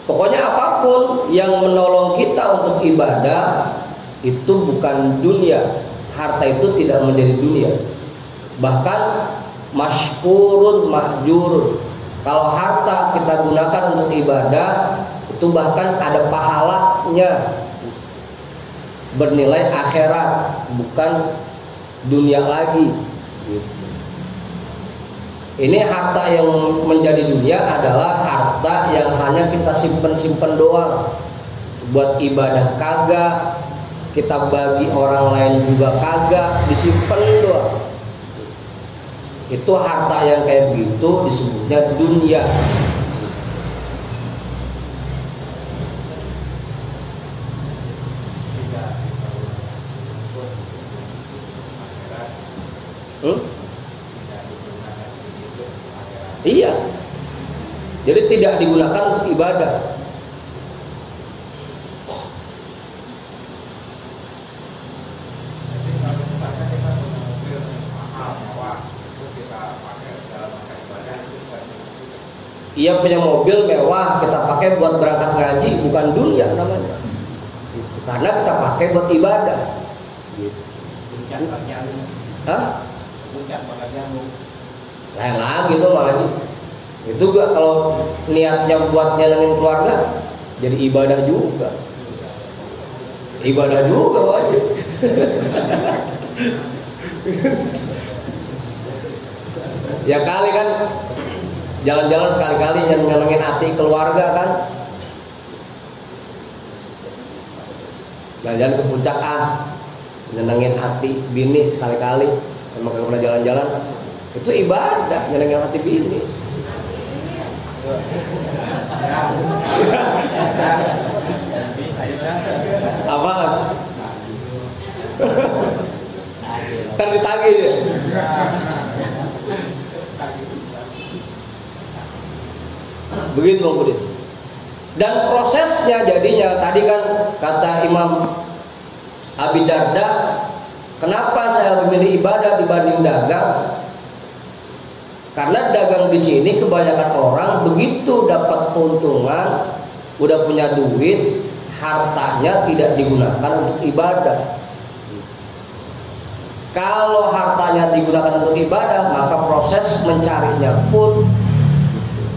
Pokoknya apapun yang menolong kita untuk ibadah itu bukan dunia. Harta itu tidak menjadi dunia. Bahkan masykurun mahjurun. Kalau harta kita gunakan untuk ibadah, itu bahkan ada pahalanya, bernilai akhirat, bukan dunia lagi. Ini harta yang menjadi dunia adalah harta yang hanya kita simpen doang. Buat ibadah kagak, kita bagi orang lain juga kagak, disimpen doang. Itu harta yang kayak begitu disebutnya dunia. Iya. Jadi tidak digunakan untuk ibadah. Ia punya mobil mewah kita pakai buat berangkat ngaji, bukan dunia namanya. Karena kita pakai buat ibadah. Hah? Lain lagi tuh makanya. Itu gak kalau niatnya buat nyenengin keluarga, jadi ibadah juga. Ibadah juga wajib. Ya kali kan jalan-jalan sekali-kali nyenengin hati keluarga kan. Jalan-jalan ke puncak nyenengin hati bini sekali-kali. Emang gak pernah jalan-jalan. Itu ibadah, nyenengin hati bini. Apaan? Kan ditagih dia. Begitu Bang Budin. Dan prosesnya jadinya tadi kan kata Imam Abi Darda, kenapa saya lebih milih ibadah dibanding dagang? Karena dagang di sini kebanyakan orang begitu dapat keuntungan, udah punya duit, hartanya tidak digunakan untuk ibadah. Kalau hartanya digunakan untuk ibadah, maka proses mencarinya pun,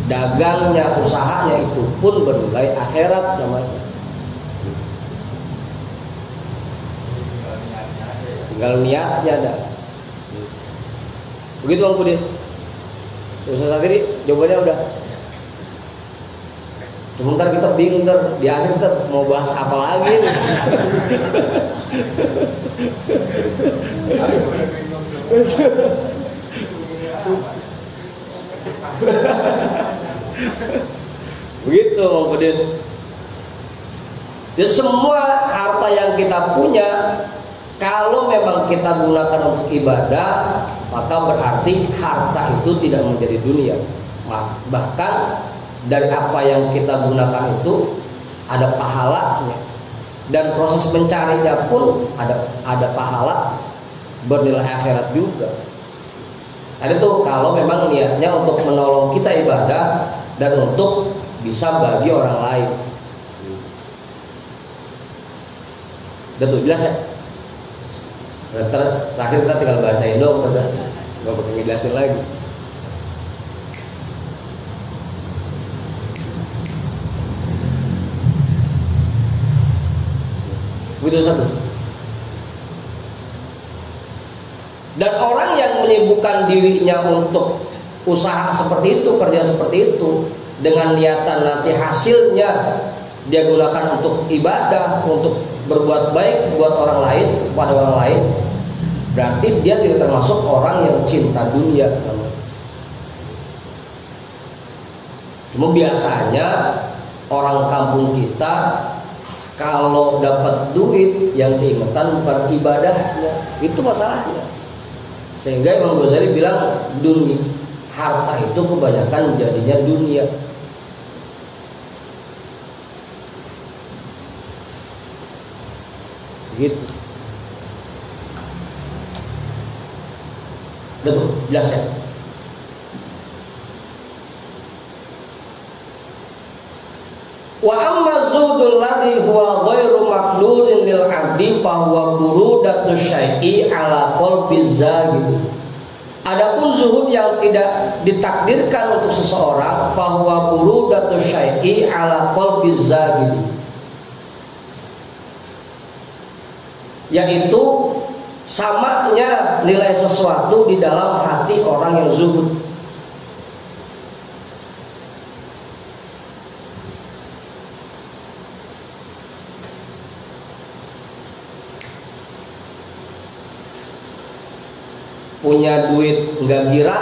dagangnya, usahanya itu pun bernilai akhirat namanya. Tinggal niatnya dah. Begitu Bang Budin. Ustaz tadi jawabannya udah. Cuma ntar kita bingung di akhir mau bahas apa lagi nih. Begitu Bang Budin. Jadi semua harta yang kita punya, kalau memang kita gunakan untuk ibadah, maka berarti harta itu tidak menjadi dunia. Bahkan dari apa yang kita gunakan itu ada pahalanya, dan proses mencarinya pun ada pahala bernilai akhirat juga. Tadi tuh kalau memang niatnya untuk menolong kita ibadah dan untuk bisa bagi orang lain. Udah tuh jelas ya. Terakhir kita tinggal bacain dong, nggak perlu ngejelasin lagi. Begitu satu. Dan orang yang menyibukkan dirinya untuk usaha seperti itu, kerja seperti itu, dengan niatan nanti hasilnya dia gunakan untuk ibadah, untuk berbuat baik buat orang lain, kepada orang lain, berarti dia tidak termasuk orang yang cinta dunia. Cuma biasanya orang kampung kita kalau dapat duit yang diingetan bukan ibadahnya, itu masalahnya. Sehingga Imam Ghazali bilang dunia, harta itu kebanyakan jadinya dunia. Gitu. Udah tuh, jelas ya. Wa amma zuhdul ladzi huwa ghairu maqdurin lil 'abdi fa huwa burudatu syai'i ala qalbi zahid. Adapun zuhud yang tidak ditakdirkan untuk seseorang, fa huwa burudatu syai'i ala qalbi zahid, yaitu samanya nilai sesuatu di dalam hati orang yang zuhud. Punya duit nggak gira,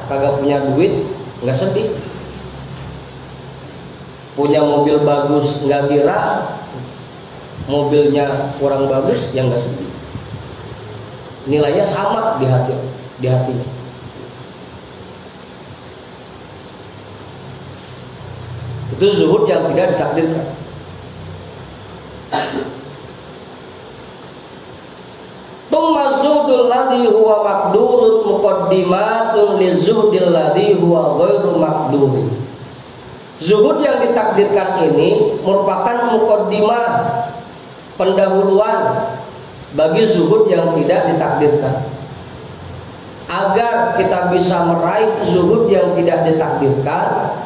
kagak punya duit nggak sedih. Punya mobil bagus nggak gira, mobilnya kurang bagus, yang nggak sedih. Nilainya sama di hatinya. Itu zuhud yang tidak ditakdirkan. Tumma zuhdul ladzi huwa maqdurun muqaddimatun lizuhdil ladzi huwa ghairu maqdurin. Zuhud yang ditakdirkan ini merupakan muqaddimah, pendahuluan bagi zuhud yang tidak ditakdirkan. Agar kita bisa meraih zuhud yang tidak ditakdirkan,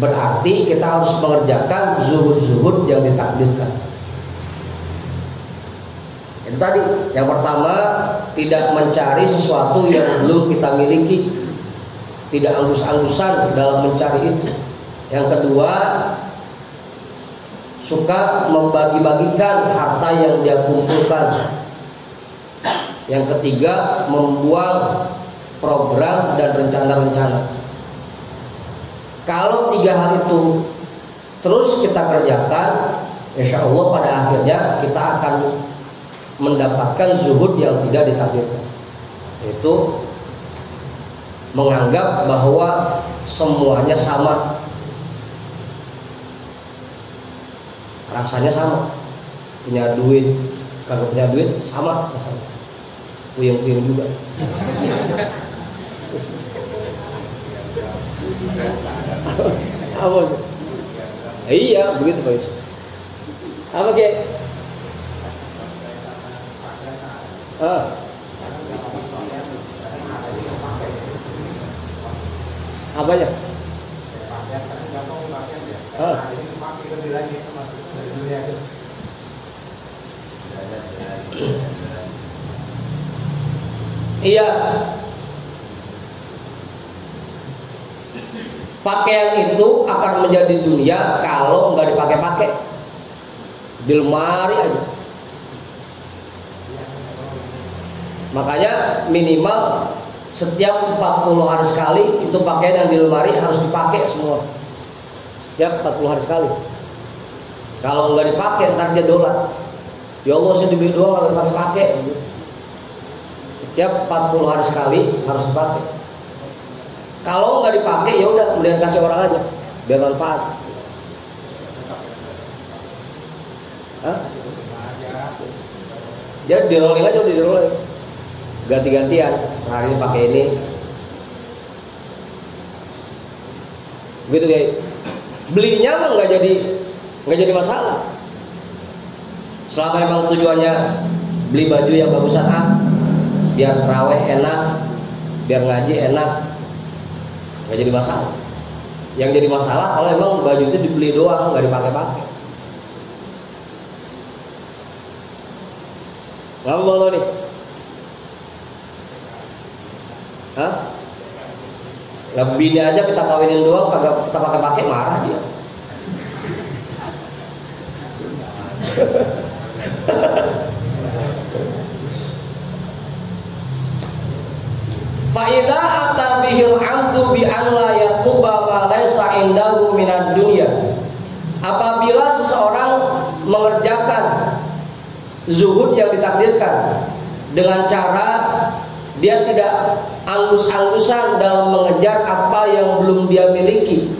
berarti kita harus mengerjakan zuhud-zuhud yang ditakdirkan. Itu tadi, yang pertama, tidak mencari sesuatu yang belum kita miliki, tidak anggus-anggusan dalam mencari itu. Yang kedua, suka membagi-bagikan harta yang dia kumpulkan. Yang ketiga, membuang program dan rencana-rencana. Kalau tiga hal itu terus kita kerjakan, insya Allah pada akhirnya kita akan mendapatkan zuhud yang tidak ditakdirkan, yaitu menganggap bahwa semuanya sama, rasanya sama. Punya duit, kagak punya duit sama rasanya, puyeng-puyeng juga. Apa? Iya, begitu Pak Yusuf. Apa ke? Apanya? Iya. Pakaian itu akan menjadi dunia kalau nggak dipakai-pakai. Di lemari aja. Makanya minimal setiap 40 hari sekali itu pakaian yang di lemari harus dipakai semua. Setiap 40 hari sekali. Kalau nggak dipakai ntar dia dolat. Ya Allah, saya dibeli doang nggak dipakai-pakai. Setiap 40 hari sekali harus dipakai. Kalau nggak dipakai ya udah, kemudian kasih orang aja biar manfaat. Hah? Jadi di rolling aja, udah di rolling. Ganti-gantian, hari ini pakai ini. Begitu guys. Belinya mah nggak jadi masalah. Selama emang tujuannya beli baju yang bagusan, biar terawih enak, biar ngaji enak, nggak jadi masalah. Yang jadi masalah kalau emang baju itu dibeli doang, nggak dipakai-pakai. Nggak mau lo nih? Hah? Nggak, bini aja kita kawinin doang, kagak kita pakai-pakai, marah dia. Fa'idha ata bihil amdu bi an la yaquba ma laysa indahu minad dunya. Apabila seseorang mengerjakan zuhud yang ditakdirkan dengan cara dia tidak anggus-anggusan dalam mengejar apa yang belum dia miliki,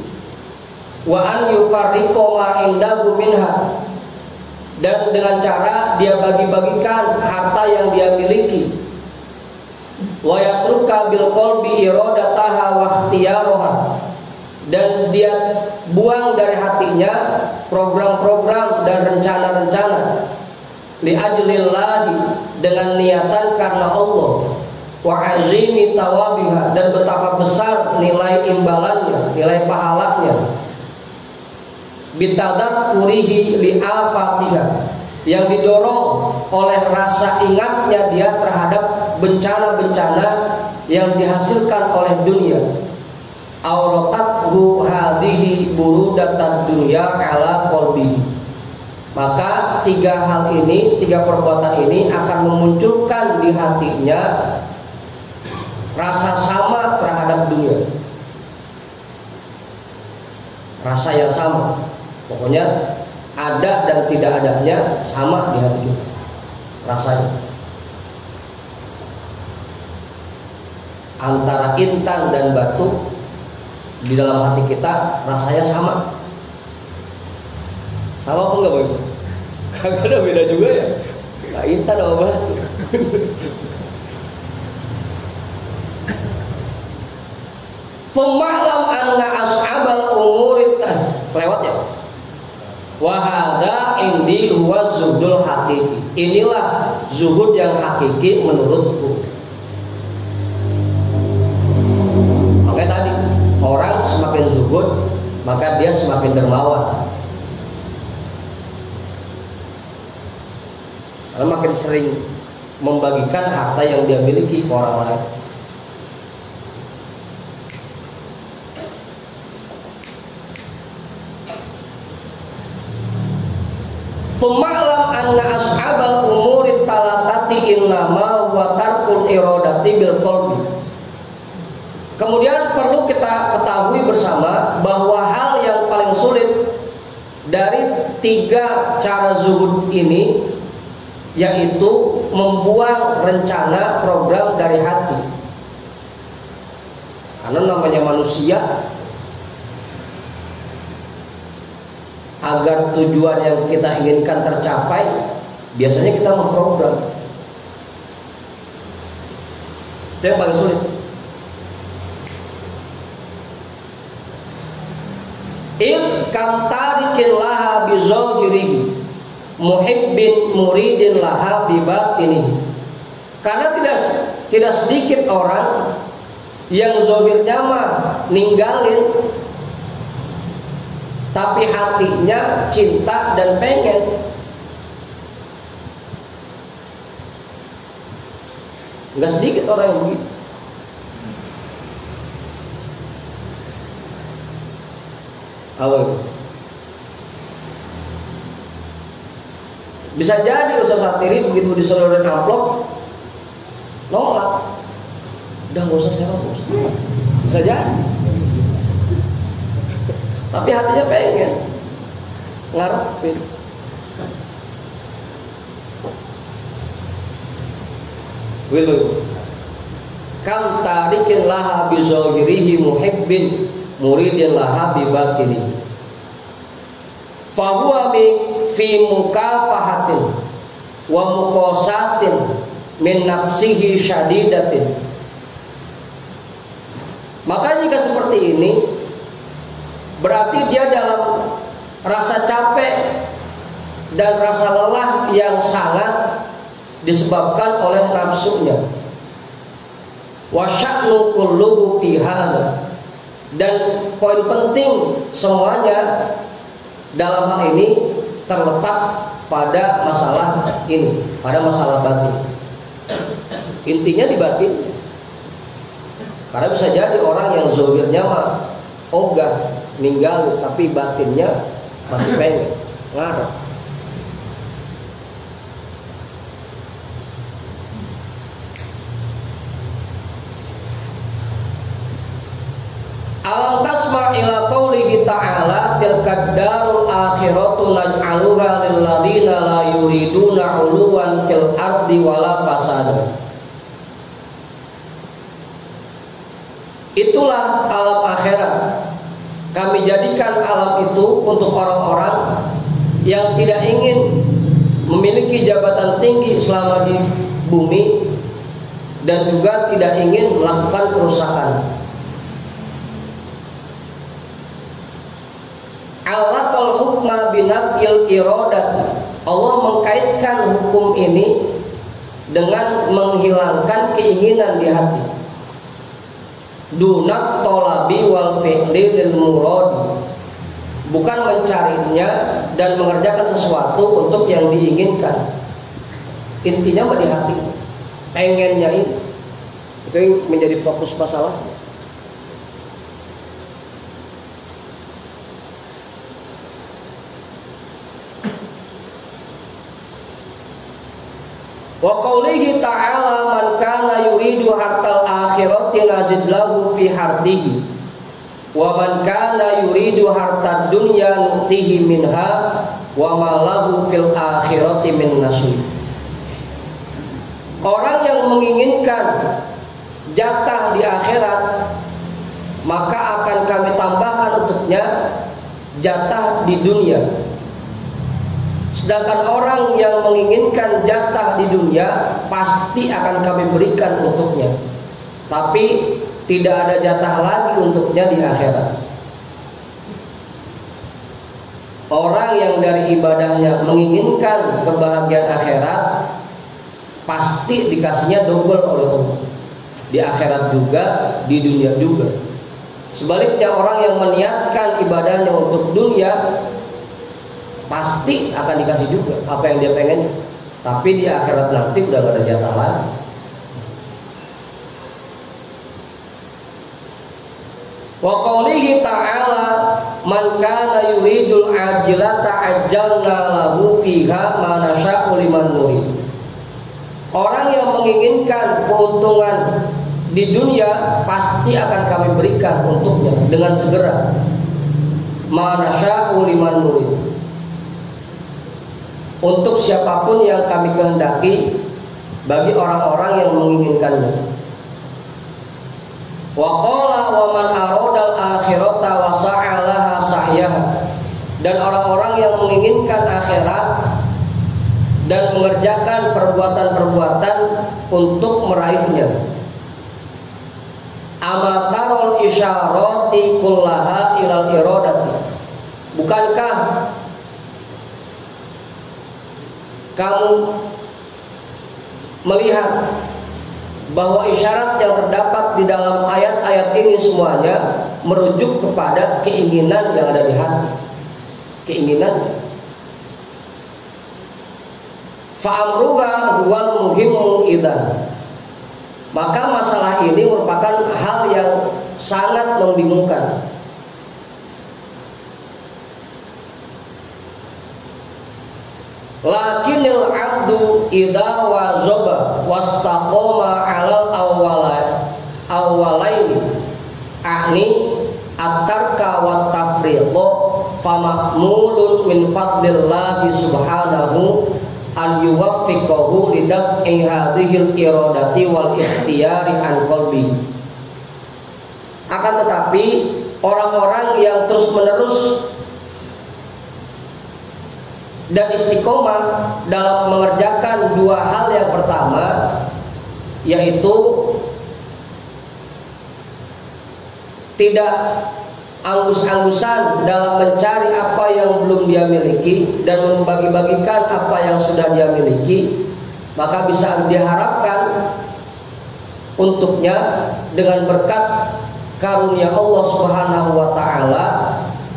wa an yufarriqu ma indahu minha, dan dengan cara dia bagi-bagikan harta yang dia miliki, wa yatruka bil qalbi iradataha wa ikhtiyaraha, dan dia buang dari hatinya program-program dan rencana-rencana, li ajlillahi, dengan niatan karena Allah, wa azimi tawabiha, dan betapa besar nilai imbalannya, nilai pahalanya, bitadakurihi li afatiha, yang didorong oleh rasa ingatnya dia terhadap bencana-bencana yang dihasilkan oleh dunia. Auratathu hadhihi burudatan dunya ala qalbi. Maka tiga hal ini, tiga perbuatan ini akan memunculkan di hatinya rasa sama terhadap dunia, rasa yang sama. Pokoknya ada dan tidak adanya sama di hati kita rasanya. Antara intan dan batu di dalam hati kita rasanya sama. Sama apa enggak, Bang? Kagak ada beda juga ya. Nah, intan sama batu. Fa'lam anna ashabal umurit, lewat ya. Wa hadza indi huwa zuhdul hakiki. Inilah zuhud yang hakiki menurutku. Makanya tadi orang semakin zuhud maka dia semakin dermawan. Karena makin sering membagikan harta yang dia miliki ke orang lain. Fa'lam anna ashabal umuri talatati innama wa tarkul iradati bil qalbi. Kemudian perlu kita ketahui bersama bahwa hal yang paling sulit dari tiga cara zuhud ini yaitu membuang rencana program dari hati. Karena namanya manusia, agar tujuan yang kita inginkan tercapai, biasanya kita memprogram. Itu yang paling sulit. In kam tarikin laha bizahirihi muhibbin muridin laha bibatinihi. Karena tidak sedikit orang yang zahirnya mah ninggalin, tapi hatinya cinta dan pengen. Enggak sedikit orang yang begitu. Halo. Bisa jadi Ustaz Satiri begitu disodorin amplop nolak. Udah nggak usah sewa, Bos. Bisa jadi. Tapi hatinya pengen ngarepin. Begitu. kam tarikin laha bi zahirihi muhibbin muridin laha bi batini. Fa huwa fi mukafahatin wa muqasatin min nafsihi syadidatin. Maka jika seperti ini, berarti dia dalam rasa capek dan rasa lelah yang sangat disebabkan oleh nafsunya. Wa sya'nu kulluhu fi hadza. Dan poin penting semuanya dalam hal ini terletak pada masalah ini, pada masalah batin. Intinya di batin. Karena bisa jadi orang yang zahirnya mah ogah ninggal, tapi batinnya masih pengen ngarep. Alam tasma' ila qaulihi ta'ala tilkad darul akhiratu naj'aluha lil ladzina la yuriduna 'uluwan fil ardi wala fasada. Itulah alam akhirat. Kami jadikan alam itu untuk orang-orang yang tidak ingin memiliki jabatan tinggi selama di bumi dan juga tidak ingin melakukan kerusakan. Allaqal hukma binaqil iradat. Allah mengkaitkan hukum ini dengan menghilangkan keinginan di hati. Dunat tolabi wal fi'li lil muradi. Bukan mencarinya dan mengerjakan sesuatu untuk yang diinginkan. Intinya mah di hati, pengennya itu yang menjadi fokus masalah. Wa qaulihi ta'ala man kana yuridu hartal akhirati nazid lahu fi hartihi wa man kana yuridu hartad dunya nutihi minha wa ma lahu fil akhirati min nasib. Orang yang menginginkan jatah di akhirat, maka akan kami tambahkan untuknya jatah di dunia. Sedangkan orang yang menginginkan jatah di dunia, pasti akan kami berikan untuknya. Tapi tidak ada jatah lagi untuknya di akhirat. Orang yang dari ibadahnya menginginkan kebahagiaan akhirat, pasti dikasihnya double oleh Allah. Di akhirat juga, di dunia juga. Sebaliknya orang yang meniatkan ibadahnya untuk dunia, pasti akan dikasih juga apa yang dia pengen. Tapi di akhirat nanti udah gak ada jatah lagi. Wa qaulihi ta'ala man kana yuridul ajilata ajjalna lahu fiha ma nasya'u liman nurid. Orang yang menginginkan keuntungan di dunia, pasti akan kami berikan untuknya dengan segera. Ma nasya'u liman nurid. Untuk siapapun yang kami kehendaki, bagi orang-orang yang menginginkannya. Wa qala wa man aradal akhirata wa sa'alaha sa'yaha. Dan orang-orang yang menginginkan akhirat dan mengerjakan perbuatan-perbuatan untuk meraihnya. Amatarul isyarati kullaha ilal iradati. Bukankah kamu melihat bahwa isyarat yang terdapat di dalam ayat-ayat ini semuanya merujuk kepada keinginan yang ada di hati. Keinginan. Fa'amruha huwal muhimmu idzan. Maka masalah ini merupakan hal yang sangat membingungkan. Lakinil abdu idza wazaba wastaqama 'alal awwalaini a'ni at-tarka wat tafriḍ fa ma'mulun min fadlillahi subhanahu an yuwaffiqahu lidaf'i hadhil iradati wal ikhtiyari an qalbi. Akan tetapi orang-orang yang terus-menerus dan istiqomah dalam mengerjakan dua hal, yang pertama yaitu tidak anggus-anggusan dalam mencari apa yang belum dia miliki dan membagi-bagikan apa yang sudah dia miliki, maka bisa diharapkan untuknya dengan berkat karunia Allah Subhanahu wa taala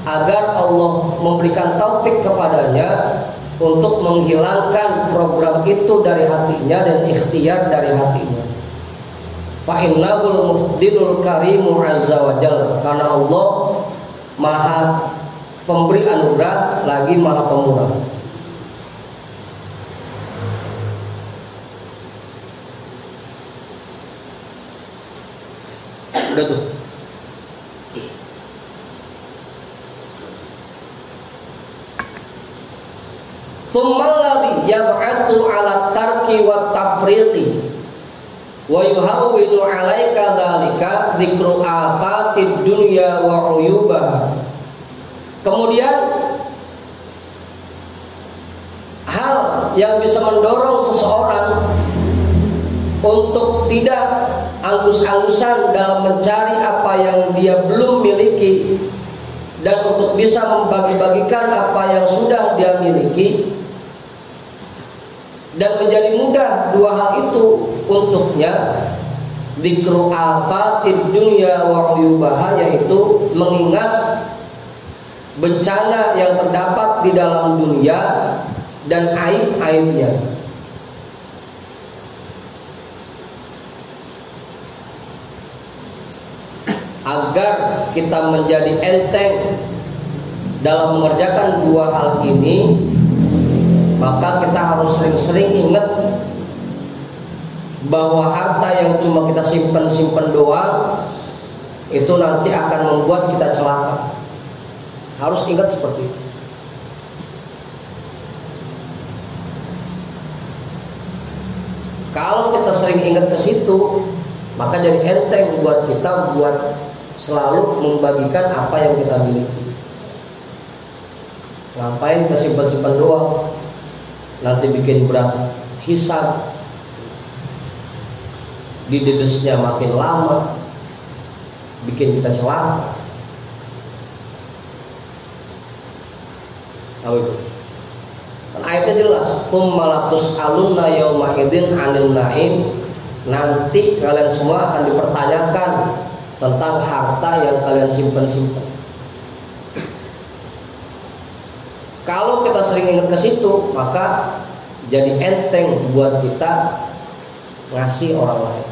agar Allah memberikan taufik kepadanya untuk menghilangkan program itu dari hatinya dan ikhtiar dari hatinya. Fa innahul mufdilul karimu azza wa jalla, karena Allah Maha pemberi anugerah lagi Maha pemurah. Udah tuh. Tsummal ladzi yab'atu 'ala tarki wa tafriqi wa yuhawwinu 'alaika dzalika dzikru afatid dunya wa 'uyubaha. Kemudian hal yang bisa mendorong seseorang untuk tidak anggus-anggusan dalam mencari apa yang dia belum miliki dan untuk bisa membagi-bagikan apa yang sudah dia miliki, dan menjadi mudah dua hal itu untuknya, dzikru afatid dunya wa 'uyubaha, yaitu mengingat bencana yang terdapat di dalam dunia dan aib-aibnya. Agar kita menjadi enteng dalam mengerjakan dua hal ini, maka kita harus sering-sering ingat bahwa harta yang cuma kita simpen-simpen doang itu nanti akan membuat kita celaka. Harus ingat seperti itu. Kalau kita sering ingat ke situ, maka jadi enteng buat kita buat selalu membagikan apa yang kita miliki. Ngapain kita simpan-simpan doang? Nanti bikin berat hisab, didedesnya makin lama, bikin kita celaka. Tahu itu? Dan ayatnya jelas, kummalatus alunna yauma idzin 'anil na'im. Nanti kalian semua akan dipertanyakan tentang harta yang kalian simpan-simpan. Kalau kita sering ingat ke situ, maka jadi enteng buat kita ngasih orang lain.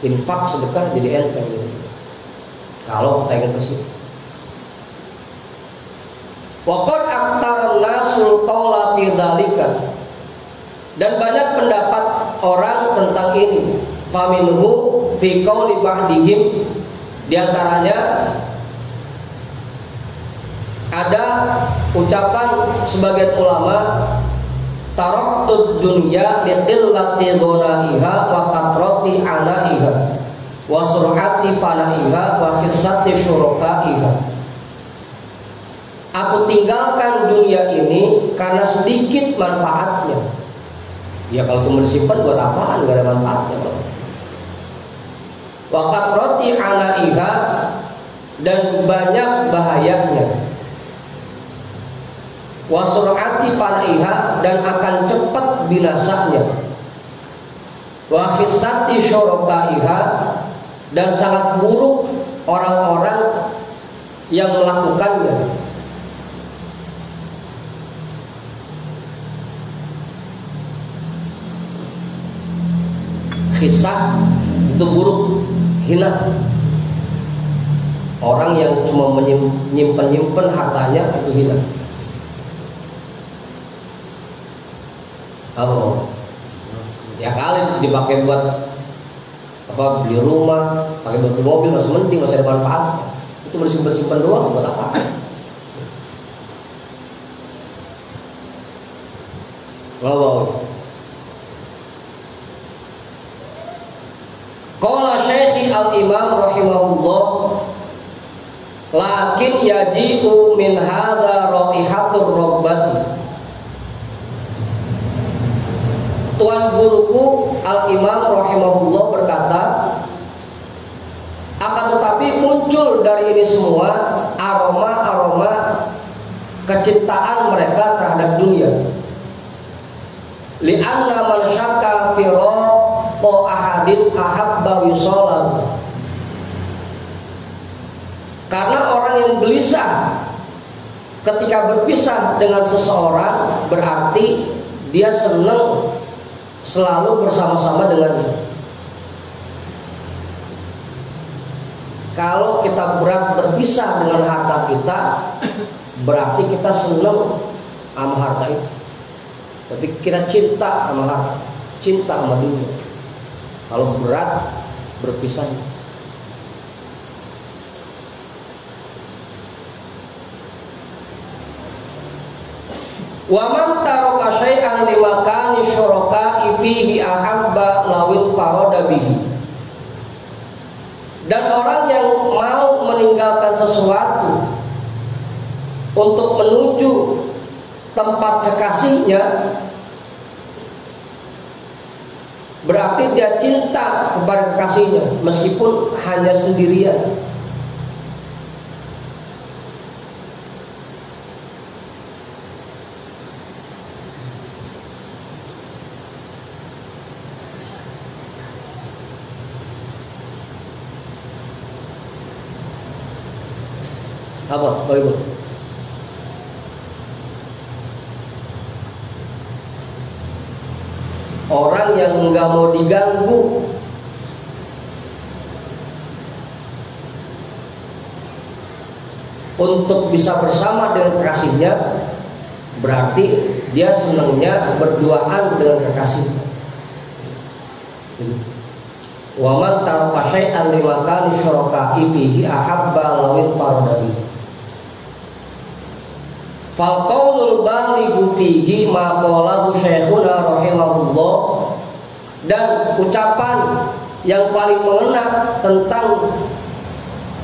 Infak sedekah jadi enteng gitu. Kalau kita ingat ke situ. Waqad aktaran nasul qaula fi dzalika. Dan banyak pendapat orang tentang ini. Faminhu fi qauli ba'dihim, di antaranya ada ucapan sebagian ulama, taraktud dunya bi qillati ghunaiha wa kathrati anaiha wa sur'ati fanaiha wa khissati syurakaiha. Aku tinggalkan dunia ini karena sedikit manfaatnya. Ya kalau cuma disimpan buat apaan? Gak ada manfaatnya. Wa kathrati anaiha, dan banyak bahayanya. Wa sur'ati fanaiha, dan akan cepat binasanya. Wa khissati syurakaiha, dan sangat buruk orang-orang yang melakukannya. Kisah itu buruk, hina. Orang yang cuma menyimpan hartanya itu hina. Kalau ya kali dipakai buat apa, beli rumah, pakai buat mobil masih mending, masih ada manfaatnya. Itu bersimpan doang buat apa? Wow. Qala Syekh al-Imam rahimahullah, lakin yaji'u min hadza raihatur rabbati. Tuan guruku al-Imam rahimahullah berkata, akan tetapi muncul dari ini semua aroma-aroma kecintaan mereka terhadap dunia. Li'anna man syakka fi po ahadin ahabba yusolan. Karena orang yang gelisah ketika berpisah dengan seseorang, berarti dia senang selalu bersama-sama dengannya. Kalau kita berat berpisah dengan harta kita, berarti kita senang sama harta itu. Berarti kita cinta sama harta, cinta sama dunia. Kalau berat berpisah. Wa man taraka syai'an limakani syuraka'i fihi ahabba lawil farada bihi. Dan orang yang mau meninggalkan sesuatu untuk menuju tempat kekasihnya, berarti dia cinta kepada kekasihnya meskipun hanya sendirian. Apa, Pak Ibu? Orang yang nggak mau diganggu untuk bisa bersama dengan kekasihnya, berarti dia senangnya berduaan dengan kekasihnya. Wa man taraka syai'an limakani syuraka'i fihi ahabba lawil faradabi. Fal qaulul balighu fihi ma qalahu syekhuna rahimahullah. Dan ucapan yang paling mengena tentang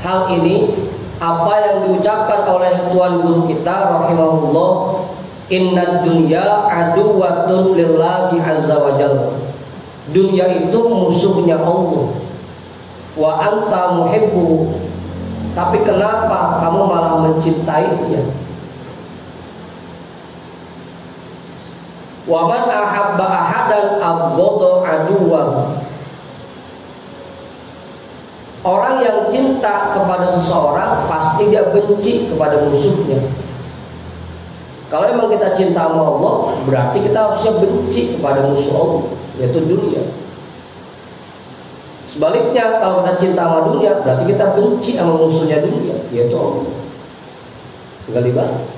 hal ini, apa yang diucapkan oleh tuan guru kita rahimahullah, innad dunya aduwwatun lillahi azza wa jalla. Dunia itu musuhnya Allah. Wa anta muhibbu. Tapi kenapa kamu malah mencintainya? Wa man ahabba ahadan abghadha aduwwan. Orang yang cinta kepada seseorang pasti dia benci kepada musuhnya. Kalau memang kita cinta sama Allah, berarti kita harusnya benci kepada musuh Allah, yaitu dunia. Sebaliknya, kalau kita cinta sama dunia, berarti kita benci sama musuhnya dunia, yaitu Allah. Tinggal dibalik.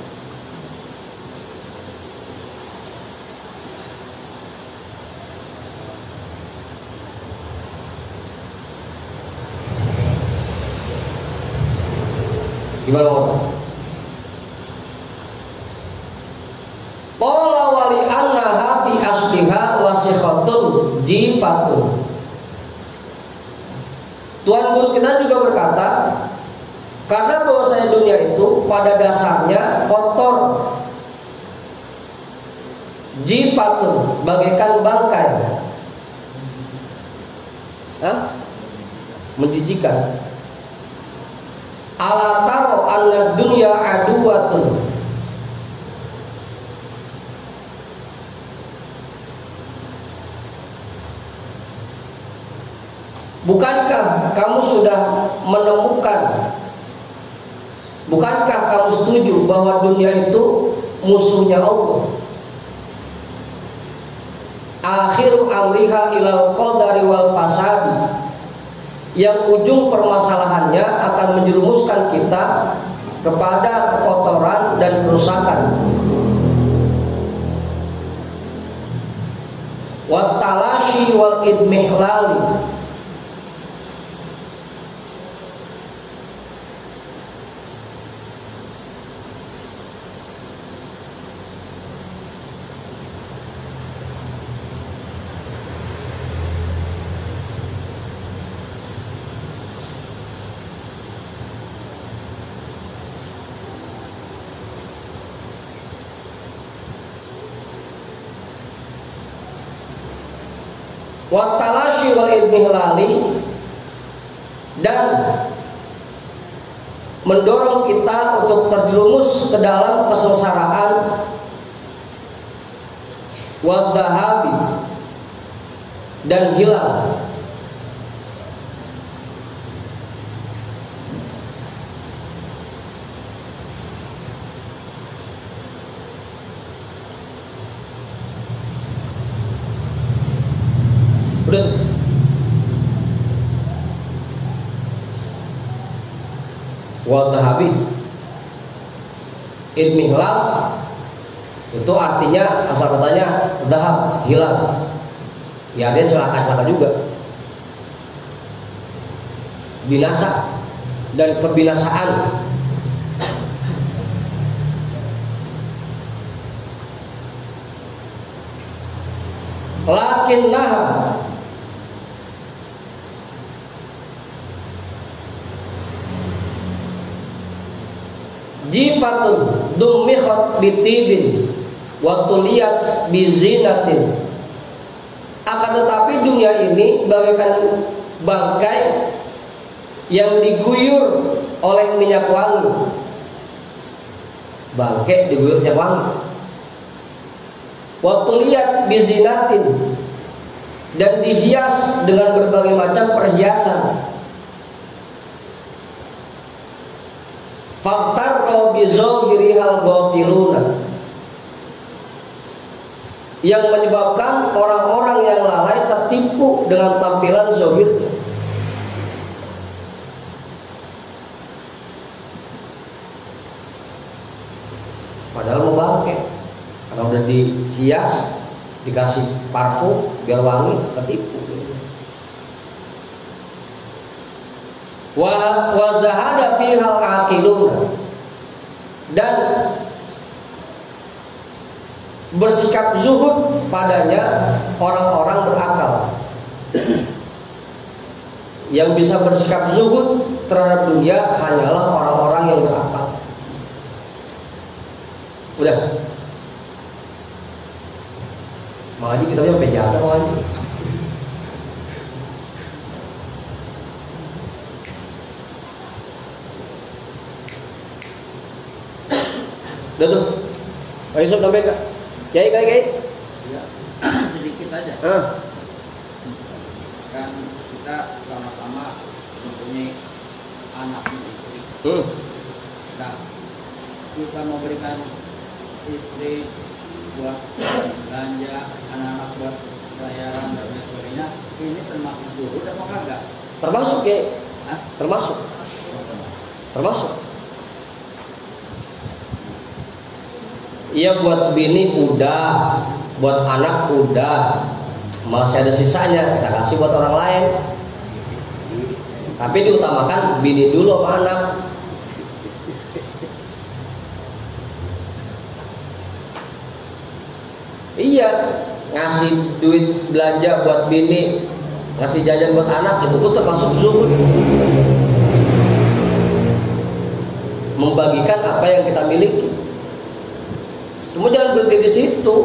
Gimana orang? Qala wali annaha fi asliha wasikhatun jifatun. Tuan guru kita juga berkata, karena bahwasanya dunia itu pada dasarnya kotor, jifatun, bagaikan bangkai, menjijikan. Ala taro anna dunya aduwatun. Bukankah kamu sudah menemukan, bukankah kamu setuju bahwa dunia itu musuhnya Allah? Akhiru amriha ilal qadari wal fasadi. Yang ujung permasalahannya akan menjerumuskan kita kepada kekotoran dan kerusakan. Wat talashi wal idmihlali. wa talashi wal idmihlali, dan mendorong kita untuk terjerumus ke dalam kesengsaraan, wa dhahabi, dan hilang. Udah. Wa dhahabi, idmihlal itu artinya asal katanya dhahab, hilang. Ya dia celaka-celaka juga, binasa dan kebinasaan. Lakinnah jifatun dummikhat bitibin wa tuliyat bizinatin. Akan tetapi dunia ini bagaikan bangkai yang diguyur oleh minyak wangi. Bangkai diguyur minyak wangi. Wa tuliyat bizinatin, dan dihias dengan berbagai macam perhiasan. Faktarro bizahirihal ghafiluna, yang menyebabkan orang-orang yang lalai tertipu dengan tampilan zahirnya. Padahal mau bangke, karena udah dihias, dikasih parfum biar wangi, tertipu. Wa zahada fihal aqilun, dan bersikap zuhud padanya orang-orang berakal. Yang bisa bersikap zuhud terhadap dunia hanyalah orang-orang yang berakal. Udah. Makanya kita punya penjaga makanya. Udah tuh. Pak Yusuf sampai Kak. Kiai. Ya, sedikit aja. Kan kita sama-sama mempunyai anak istri. Nah, kita memberikan istri buat belanja, anak-anak buat bayaran dan lain sebagainya. Ini termasuk dulu apa kagak? Termasuk ya? Hah? Termasuk. Iya, buat bini udah, buat anak udah, masih ada sisanya kita kasih buat orang lain. Tapi diutamakan bini dulu sama anak. Iya, ngasih duit belanja buat bini, ngasih jajan buat anak, itu pun termasuk zuhud. Membagikan apa yang kita miliki. Cuma jangan berhenti di situ.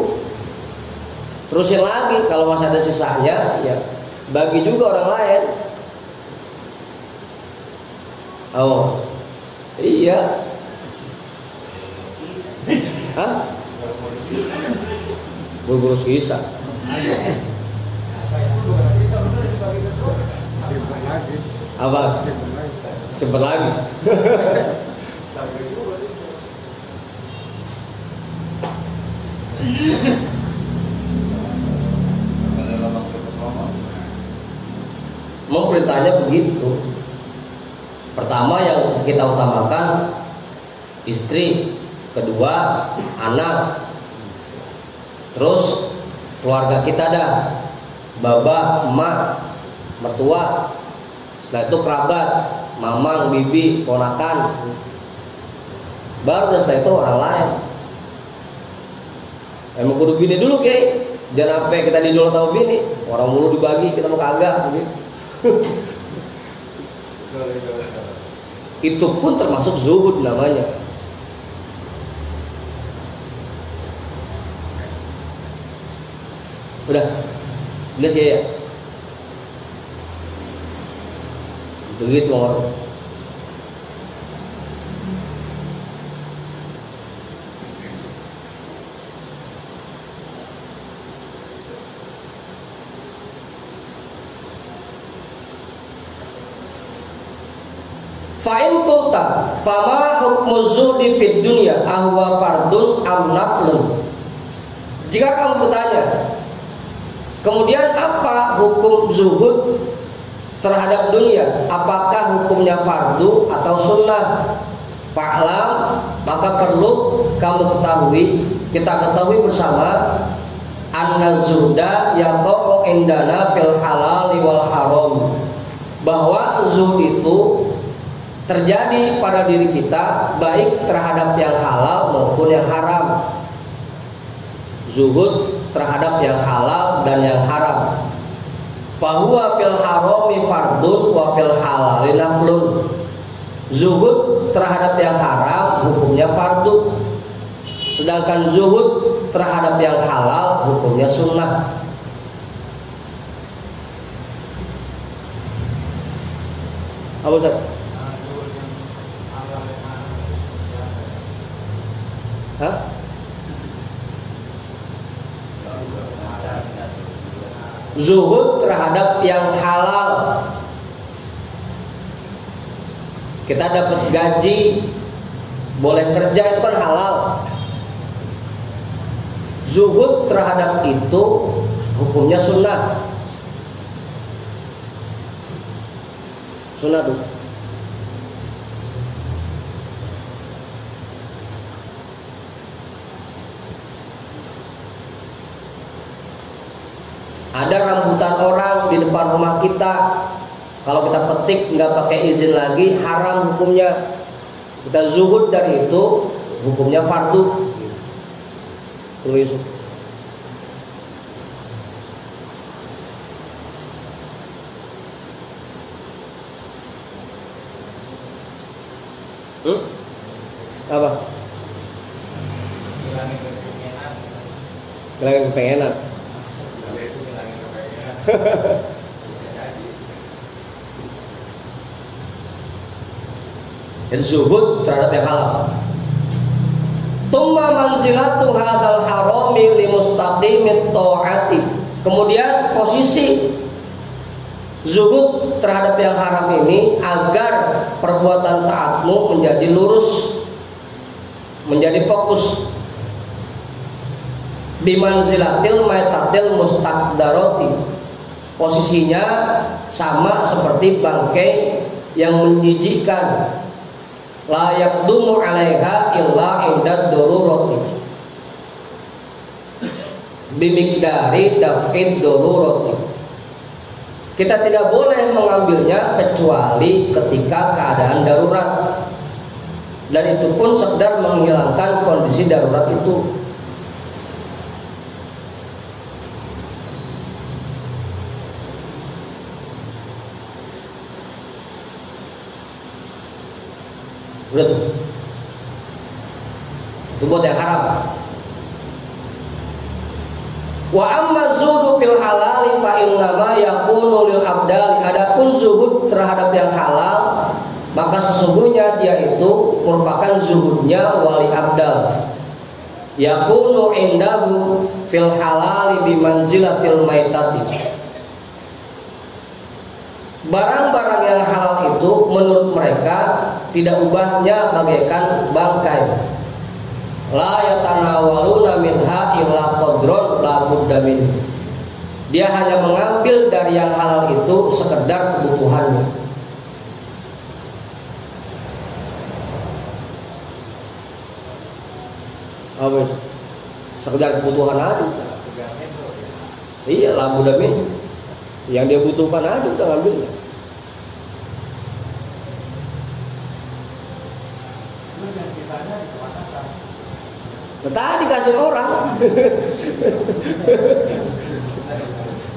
Terusin lagi, kalau masih ada sisanya, ya bagi juga orang lain. Oh, iya. Hah? Buru-buru sisa. Apa? Simpen lagi. Mau perintahnya begitu. Pertama yang kita utamakan istri, kedua anak, terus keluarga kita dah, baba, emak, mertua, setelah itu kerabat, mamang, bibi, ponakan, baru setelah itu orang lain. Emang kudu bini dulu Kay. Jangan sampai kita didol sama bini, orang mulu dibagi, kita mau kagak gitu. Itu pun termasuk zuhud namanya. Udah sih ya. Begitu orang. Fa'in qulta fama hukmu zuhdi fid dunya ahwa fardun am naflun. Jika kamu bertanya, kemudian apa hukum zuhud terhadap dunia? Apakah hukumnya fardu atau sunnah? Fa'lam, maka perlu kamu ketahui, kita ketahui bersama, anna zuhda yaqa'u indana fil halal wal haram. Bahwa zuhud itu terjadi pada diri kita baik terhadap yang halal maupun yang haram. Zuhud terhadap yang halal dan yang haram. Fahuwa fil harami fardun wa fil halali naflun. Zuhud terhadap yang haram hukumnya fardu, sedangkan zuhud terhadap yang halal hukumnya sunnah. Apa Ustaz? Hah? Zuhud terhadap yang halal. Kita dapat gaji, boleh kerja, itu kan halal. Zuhud terhadap itu hukumnya sunnah. Sunnah tuh. Ada rambutan orang di depan rumah kita, kalau kita petik nggak pakai izin lagi, haram hukumnya. Kita zuhud dari itu, hukumnya fardu. Yusuf. Apa? Hilangin kepengenan. Jadi zuhud terhadap yang halal. Tumma manzilatu hadzal harami li mustaqimit taati. Kemudian posisi zuhud terhadap yang haram ini agar perbuatan taatmu menjadi lurus, menjadi fokus. Bimanzilatil maitatil mustaqdarati. Posisinya sama seperti bangkai yang menjijikkan. La yaqdumu 'alaiha illa 'inda darurati. Bimiqdari daf'id darurati. Kita tidak boleh mengambilnya kecuali ketika keadaan darurat. Dan itu pun sekedar menghilangkan kondisi darurat itu. Udah tuh. Itu buat yang haram. Wa amma zuhudu fil halali fa innama yakunu lil abdali. Adapun zuhud terhadap yang halal, maka sesungguhnya dia itu merupakan zuhudnya wali abdal. Yakunu indahu fil halali bimanzilatil maitati. Barang-barang yang halal itu menurut mereka tidak ubahnya bagaikan bangkai. La yatanawaluna minha illa qadron la budda min. Dia hanya mengambil dari yang halal itu sekedar kebutuhannya. Apa itu? Sekedar kebutuhan aja. Iya, la budda min. Yang dia butuhkan aja udah ngambilnya. Tadi kasih orang.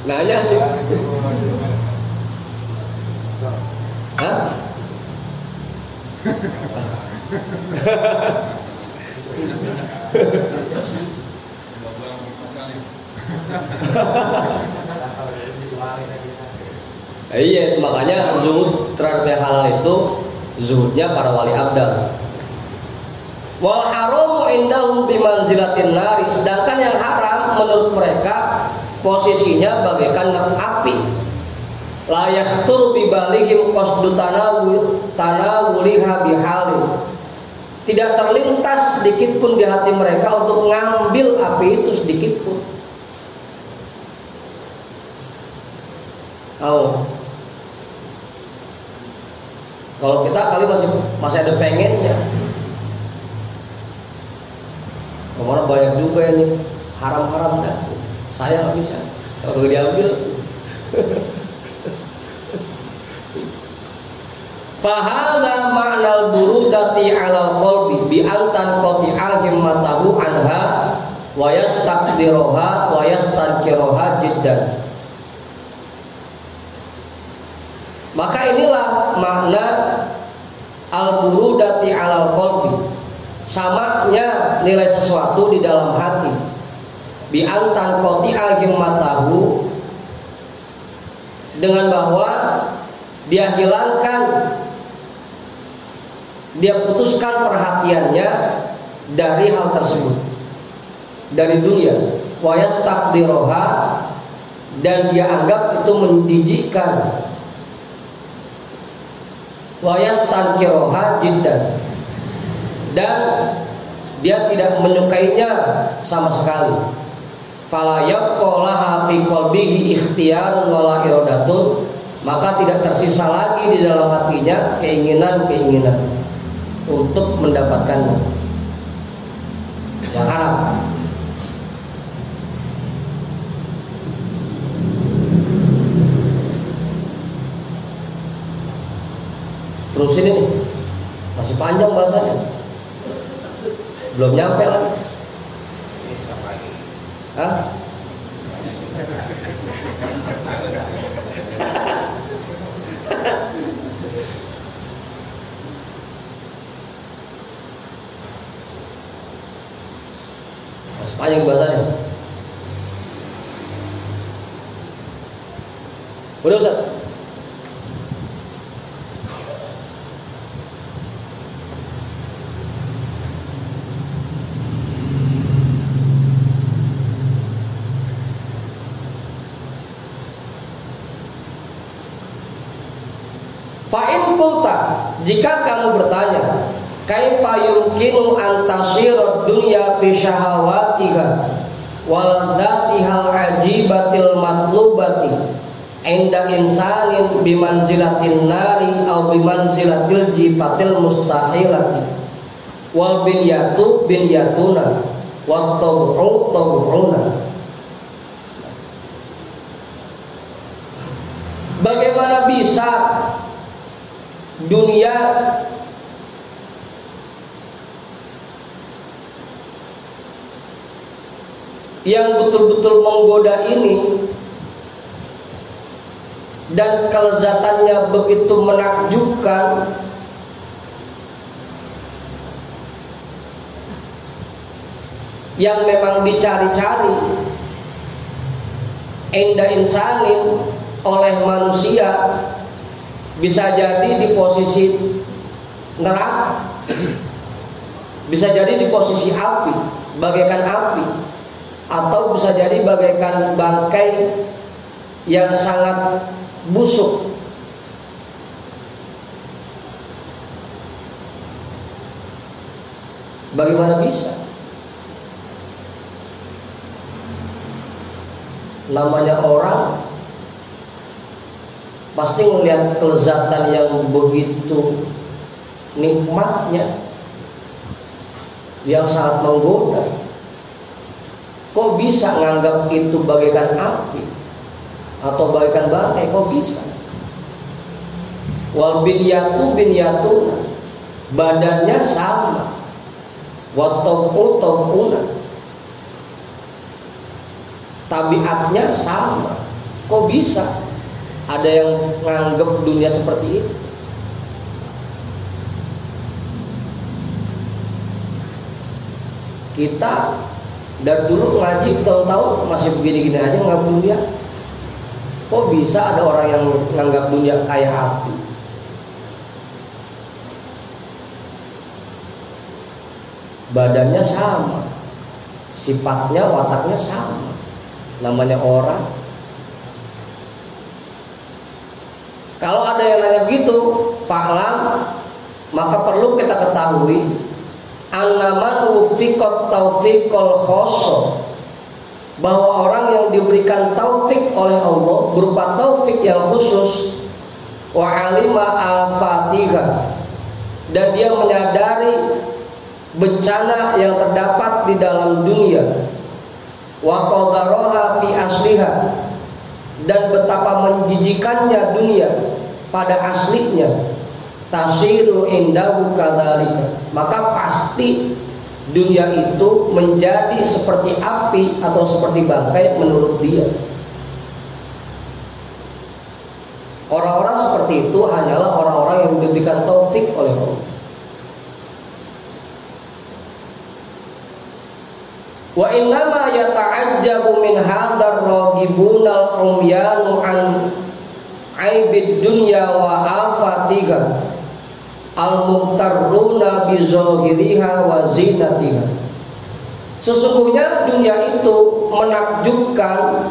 Nanya sih. Hah? Iya, makanya zuhud terhadap halal itu zuhudnya para wali abdal. Wal haramu indahum bimanzilatin nari, sedangkan yang haram menurut mereka posisinya bagaikan api. La yakhtur bi balihim qasdu tanawuliha bihalin. Tidak terlintas sedikit pun di hati mereka untuk ngambil api itu sedikit pun. Kalau kita kali masih ada pengennya. Kemana banyak juga ini haram-haram dah. Saya nggak bisa. Kalau diambil. Fahadha ma'nal burudati 'alal qalbi bi antan qati'a himmatahu anha wa yastaqdiruha wa yastankiruha jiddan. Maka inilah makna al-burudati 'alal qalbi. Samanya nilai sesuatu di dalam hati. Bi antan qati'a himmatahu, dengan bahwa dia hilangkan, dia putuskan perhatiannya dari hal tersebut, dari dunia. Wa yastaqdiruha, dan dia anggap itu menjijikkan. Wa yastankiruha jiddan, dan dia tidak menyukainya sama sekali. Fala yabqa laha fi qalbihi ikhtiyarun wala iradatun, maka tidak tersisa lagi di dalam hatinya keinginan-keinginan untuk mendapatkannya yang haram. Terus ini nih, masih panjang bahasanya, belum nyampe lagi. Hah? Masih panjang bahasanya. Udah Ustaz? Fa'in kulta, jika kamu bertanya, kaifa yumkinu an tasira dunya fi syahawatiha waladhatihal ajibatil matlubati inda insanin bimanzilatin nari au bimanzilatil jifatil mustahilati wal binyatu binyatuna wat tabu'u tabu'una. Bagaimana bisa dunia yang betul-betul menggoda ini dan kelezatannya begitu menakjubkan, yang memang dicari-cari inda insanin oleh manusia, bisa jadi di posisi neraka, bisa jadi di posisi api, bagaikan api, atau bisa jadi bagaikan bangkai yang sangat busuk. Bagaimana bisa? Namanya orang pasti melihat kelezatan yang begitu nikmatnya, yang sangat menggoda. Kok bisa nganggap itu bagaikan api atau bagaikan bangkai? Kok bisa? Wal binyatu binyatuna, badannya sama. Wat tabu tabuna, tabiatnya sama. Kok bisa ada yang nganggap dunia seperti itu? Kita dari dulu ngaji tahun-tahun masih begini-gini aja nggak dunia. Kok bisa ada orang yang menganggap dunia kayak api? Badannya sama, sifatnya, wataknya sama, namanya orang. Kalau ada yang nanya begitu, fa'lam, maka perlu kita ketahui annaman wufiqat taufiqul khosso, bahwa orang yang diberikan taufik oleh Allah berupa taufik yang khusus, wa alima al-fatihah, dan dia menyadari bencana yang terdapat di dalam dunia, wa qadaraha fi asliha, dan betapa menjijikannya dunia pada aslinya, tasiru indahu kadzalika, maka pasti dunia itu menjadi seperti api atau seperti bangkai menurut dia. Orang-orang seperti itu hanyalah orang-orang yang diberikan taufik oleh Allah. Wa innama yata'ajjabu min hadzal raghibunal umyanu an aibid dunya wa afatiha al-muqtarruna bi zahiriha wa zinatiha. Sesungguhnya dunia itu menakjubkan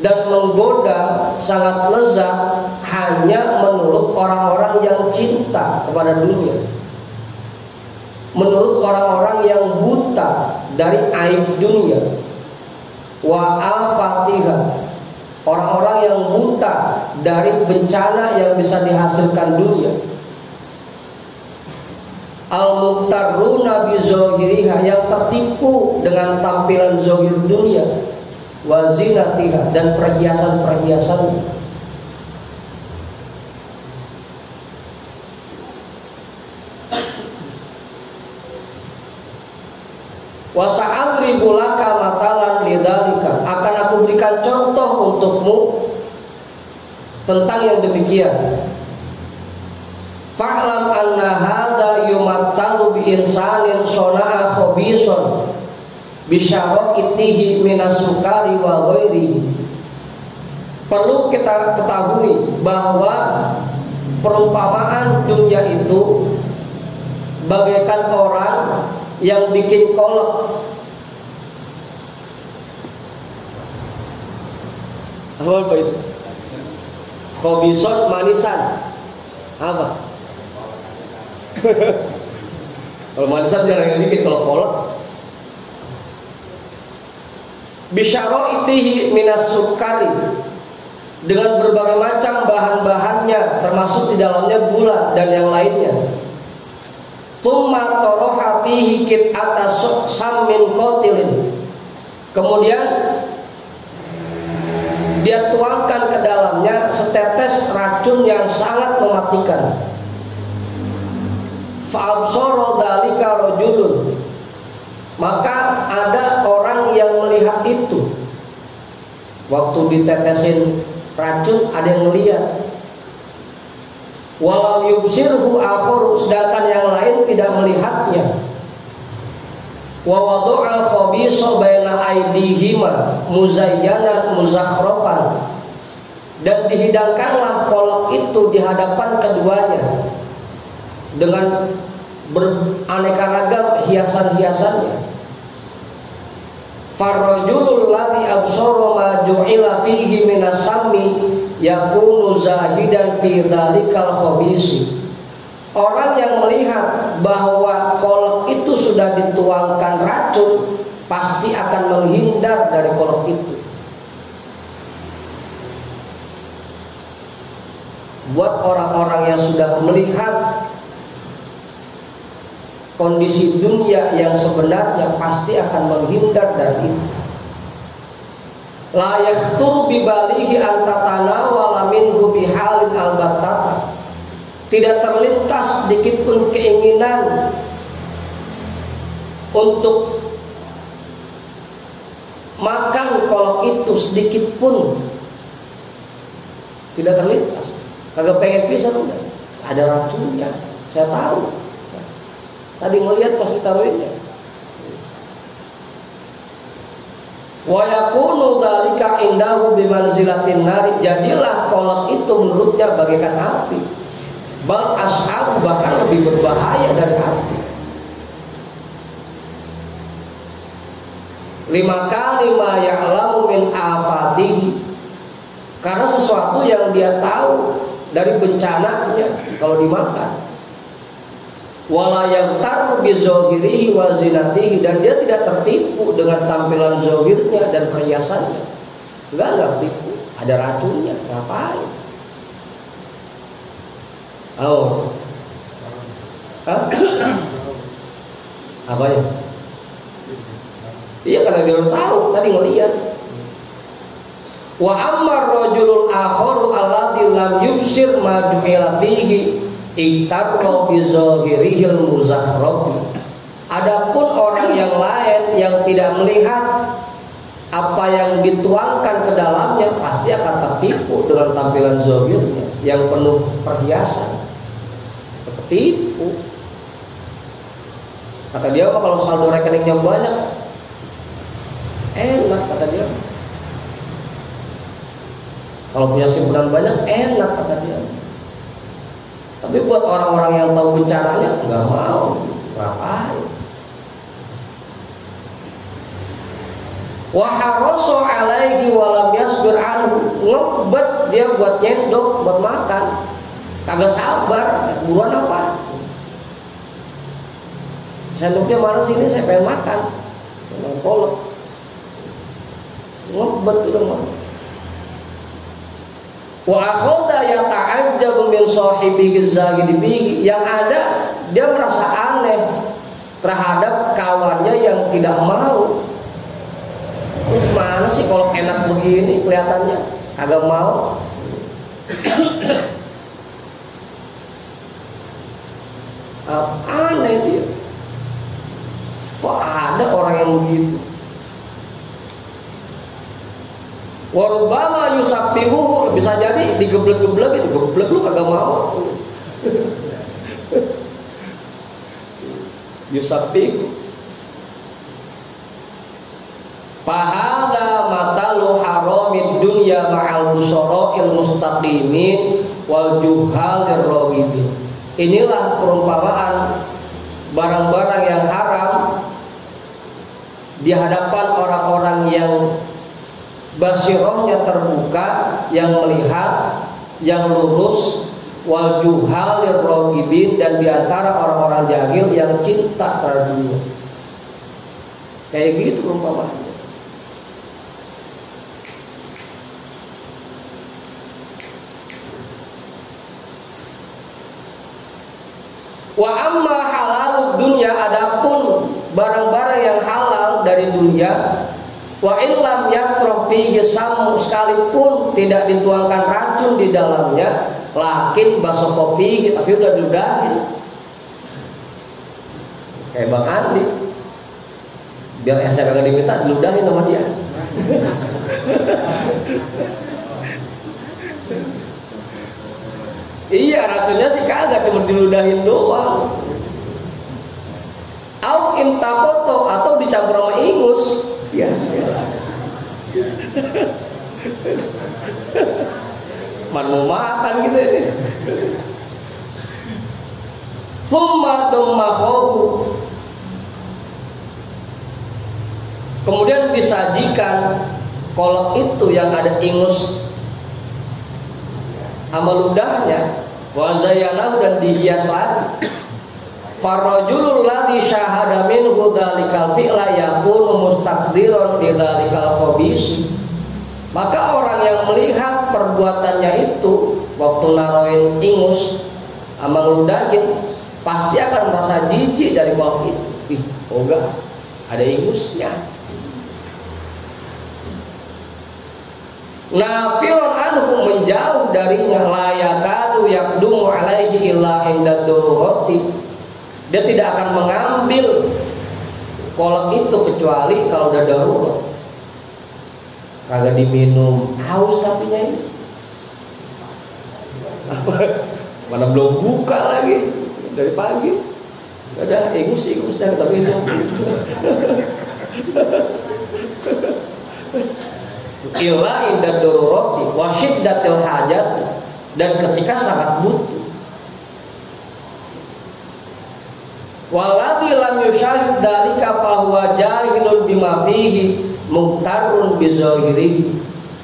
dan menggoda, sangat lezat hanya menurut orang-orang yang cinta kepada dunia, menurut orang-orang yang buta dari aib dunia, wa al-fatiha, orang-orang yang buta dari bencana yang bisa dihasilkan dunia, al-muqtarruna bi zahiriha, yang tertipu dengan tampilan zahir dunia, wa zinatiha, dan perhiasan-perhiasan. Wa sa'adribu laka matalan lidzalika, akan aku berikan contoh untukmu tentang yang demikian. Fa'lam anna hadza yumattalu bi insanin sana'a khabison bi syara'itihi minas sukari wa ghairihi. Perlu kita ketahui bahwa perumpamaan dunia itu bagaikan orang yang bikin kolak. Apa itu? Khabison, manisan. Apa? Kalau manisan jarang yang bikin, kalau kolak. Bisyara'itihi minas sukari, dengan berbagai macam bahan-bahannya, termasuk di dalamnya gula dan yang lainnya. Tsumma taraha fihi qit'ata sammin qatilin, kemudian dia tuangkan ke dalamnya setetes racun yang sangat mematikan. Fa absara dzalika rajulun, maka ada orang yang melihat itu. Waktu ditetesin racun ada yang melihat. Walam yubsirhu akharu, sedangkan yang lain tidak melihatnya. Wa wada'al khabisa baina aydihima muzayyanan muzakhrafan, dan dihidangkanlah kolak itu di hadapan keduanya dengan beraneka ragam hiasan-hiasannya. Farrajulul ladzi absara ma ju'ila fihi minas sammi yakunu zahidan fi dzalikal khabisi. Orang yang melihat bahwa kolak itu sudah dituangkan racun pasti akan menghindar dari kolak itu. Buat orang-orang yang sudah melihat kondisi dunia yang sebenarnya pasti akan menghindar dari itu. La yakhtur bi balihi an tatanawala minhu bi halin albattata, tidak terlintas sedikit pun keinginan untuk makan kolak itu, sedikit pun tidak terlintas. Kagak pengen pisan, udah ada racunnya, saya tahu. Tadi ngelihat pas ditaruhinnya. Wa yakunu dzalika indahu bimanzilatin nari, jadilah kolak itu menurutnya bagaikan api. Bal ashab, bahkan lebih berbahaya dari api. Lima kali ma ya'lamu min afatihi, karena sesuatu yang dia tahu dari bencananya kalau dimakan. Wala yaghtar bi zahirihi wa zinatihi, dan dia tidak tertipu dengan tampilan zahirnya dan perhiasannya. Enggak tertipu, ada racunnya, ngapain? Oh. Hah? Apanya? Iya, karena dia tahu, tadi ngelihat. Wa ammar rajulul akharu alladzi lam yubsir ma ju'ila fihi iktarra bi zahirihil muzahrabi. Adapun orang yang lain yang tidak melihat apa yang dituangkan ke dalamnya, pasti akan tertipu dengan tampilan zahirnya yang penuh perhiasan. Tertipu. Kata dia, kalau saldo rekeningnya banyak, enak, kata dia. Kalau punya simpanan banyak, enak, kata dia. Tapi buat orang-orang yang tahu bencananya, nggak mau, ngapain? Wa harasu alaihi wa lam yasbir anhu, ngebet dia buat nyendok, buat makan, kagak sabar, buruan apa? Sendoknya mana sih, ini saya pengen makan, pengen kolak, ngebet udah mau. Wa akhadha yata'ajjabu min sahibihi zahidi bihi, yang ada dia merasa aneh terhadap kawannya yang tidak mau. Mana sih kalau enak begini kelihatannya, agak mau. Aneh dia. Kok ada orang yang begitu? Warubama yusabbihu, bisa jadi digeblek-geblek itu, geblek lu kagak mau. Yusabbihu. Fahada matalu haramid dunya ma'al busara'il mustaqimin wal juhalir rawibin. Inilah perumpamaan barang-barang yang haram di hadapan orang-orang yang basirohnya terbuka, yang melihat, yang lurus, wal juhalir rawibin, dan diantara orang-orang jahil yang cinta terhadap dunia. Kayak gitu perumpamaannya. Wa amma halalud dunya, adapun barang-barang yang halal dari dunia, wa illam yatraf fihi samu, sekalipun tidak dituangkan racun di dalamnya, lakin baso kopi tapi udah diludahin. Kayak Bang Andi, biar saya kagak diminta, diludahin sama dia. Iya, racunnya sih kagak, cuma diludahin doang. Au intafoto, atau dicampur sama ingus. Ya. Man mau makan gitu ini. Thumma dummahu, kemudian disajikan kolak itu yang ada ingus sama ludahnya, wa zayyanahu, dan dihias lagi. Farrajulul ladzi syahada minhu dzalikal fi'la yakunu mustaqdiran li dzalikal khabisi. Maka orang yang melihat perbuatannya itu waktu naroin ingus sama ngeludahin, pasti akan merasa jijik dari kolak itu. Ih, enggak, ada ingusnya. Nafirun anhu, menjauh darinya, la yakadu yakdumu alaihi illa inda dururati. Dia tidak akan mengambil kolak itu kecuali kalau udah darurat. Kagak diminum, haus tapinya ini. Mana belum buka lagi dari pagi. Ada ingus dan tapi minum. illa inda darurati wa syiddatil hajat, dan ketika sangat butuh. Waladhi lam yusyahid dalika fahuwa jahilun bima fihi muqtarrun bizahirihi.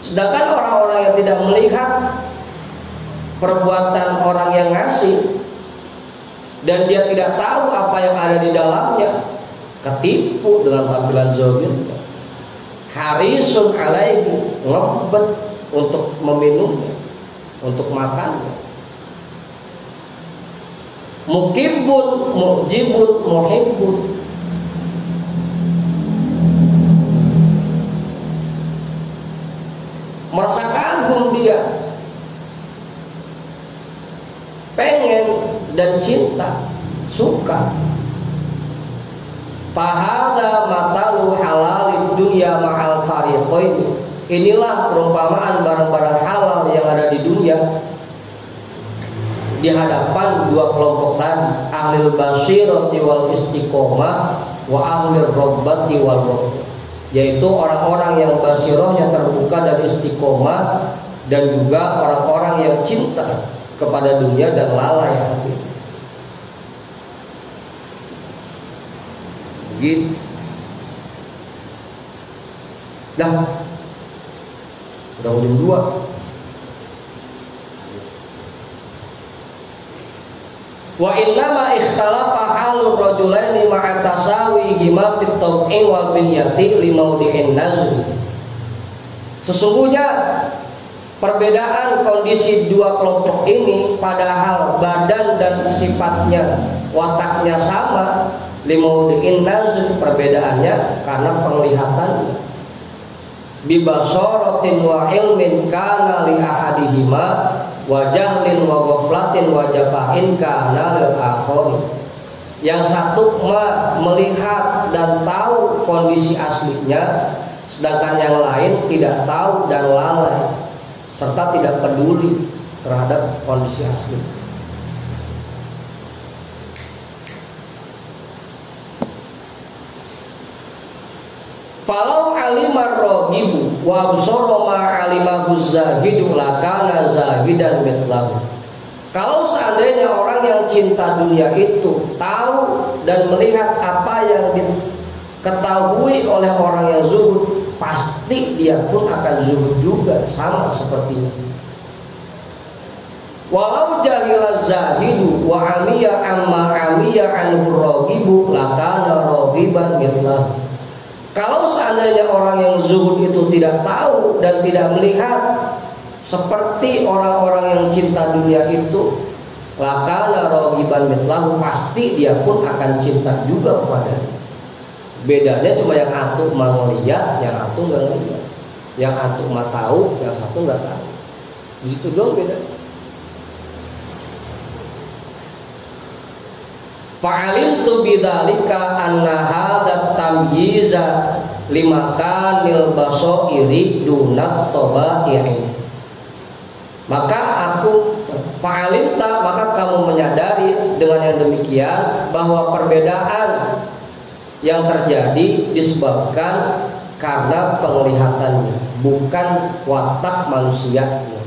Sedangkan orang-orang yang tidak melihat perbuatan orang yang ngasih dan dia tidak tahu apa yang ada di dalamnya, ketipu dengan tampilan zahirnya. Harisun alaihi, ngebet untuk meminumnya, untuk makannya. Mukibun, mujibun, muhibbun. Merasa kagum dia, pengen dan cinta, suka. Fahada matalu halalid dunya ma'al fariqaini. Inilah perumpamaan barang-barang halal yang ada di dunia di hadapan dua kelompok tadi, ahlil basirati wal istiqomah wa ahlil robbati wal robbah, yaitu orang-orang yang basirohnya terbuka dan istiqomah, dan juga orang-orang yang cinta kepada dunia dan lalai hati. Begitu. Dah, udah jam 2. Wa innama ikhtalafa halur rajulaini ma'a tasawihima fit tawqi wal binyati li mawdi'in nazri. Sesungguhnya perbedaan kondisi dua kelompok ini padahal badan dan sifatnya, wataknya sama, li mawdi'in nazri, perbedaannya karena penglihatannya. Bi basaratin wa ilmin kana li ahadihima wa jahlin wa ghaflatin wa jafain kana lil akhari. Yang satu melihat dan tahu kondisi aslinya, sedangkan yang lain tidak tahu dan lalai serta tidak peduli terhadap kondisi asli. Falau alimar rogibu wa absoro ma alimahu zahidu lakana zahidan mitlahu. Kalau seandainya orang yang cinta dunia itu tahu dan melihat apa yang diketahui oleh orang yang zuhud, pasti dia pun akan zuhud juga, sama sepertinya. Walau jahilaz zahidu wa amiya amma amiya anhu rogibu lakana rogiban mitlahu. Kalau seandainya orang yang zuhud itu tidak tahu dan tidak melihat seperti orang-orang yang cinta dunia itu, lakana rogiban mitlahu, pasti dia pun akan cinta juga kepadanya. Bedanya cuma yang atuh mau lihat, yang atuh nggak lihat. Yang atuh mah tahu, yang satu nggak tahu. Di situ doang beda. Fa'alimtu bidzalika anna hadat tamyiza limakanil basairi dunat tabai'i. Maka maka kamu menyadari dengan yang demikian bahwa perbedaan yang terjadi disebabkan karena penglihatannya, bukan watak manusianya.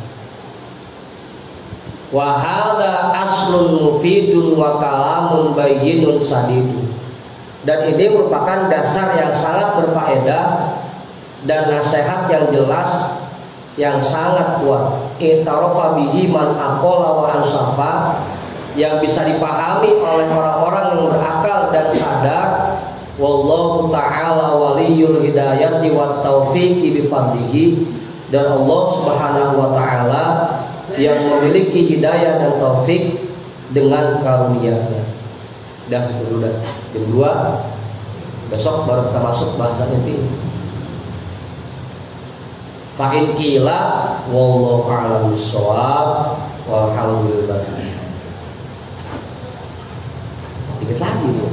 Wa hadza aslun mufidun wa kalamun bayyinun sadidun. Dan ini merupakan dasar yang sangat berfaedah dan nasihat yang jelas yang sangat kuat. I'tarafa bihi man aqala wa ansafa, yang bisa dipahami oleh orang-orang yang berakal dan sadar. Wallahu ta'ala waliyul hidayati wat taufiqi bi fadlihi, dan Allah Subhanahu wa taala yang memiliki hidayah dan taufik dengan karunia-Nya. Dah dulu dah. Jam 2. Besok baru kita masuk bahasan inti. Fa in qila wallahu a'lam bissawab walhamdulillah. Dikit lagi nih.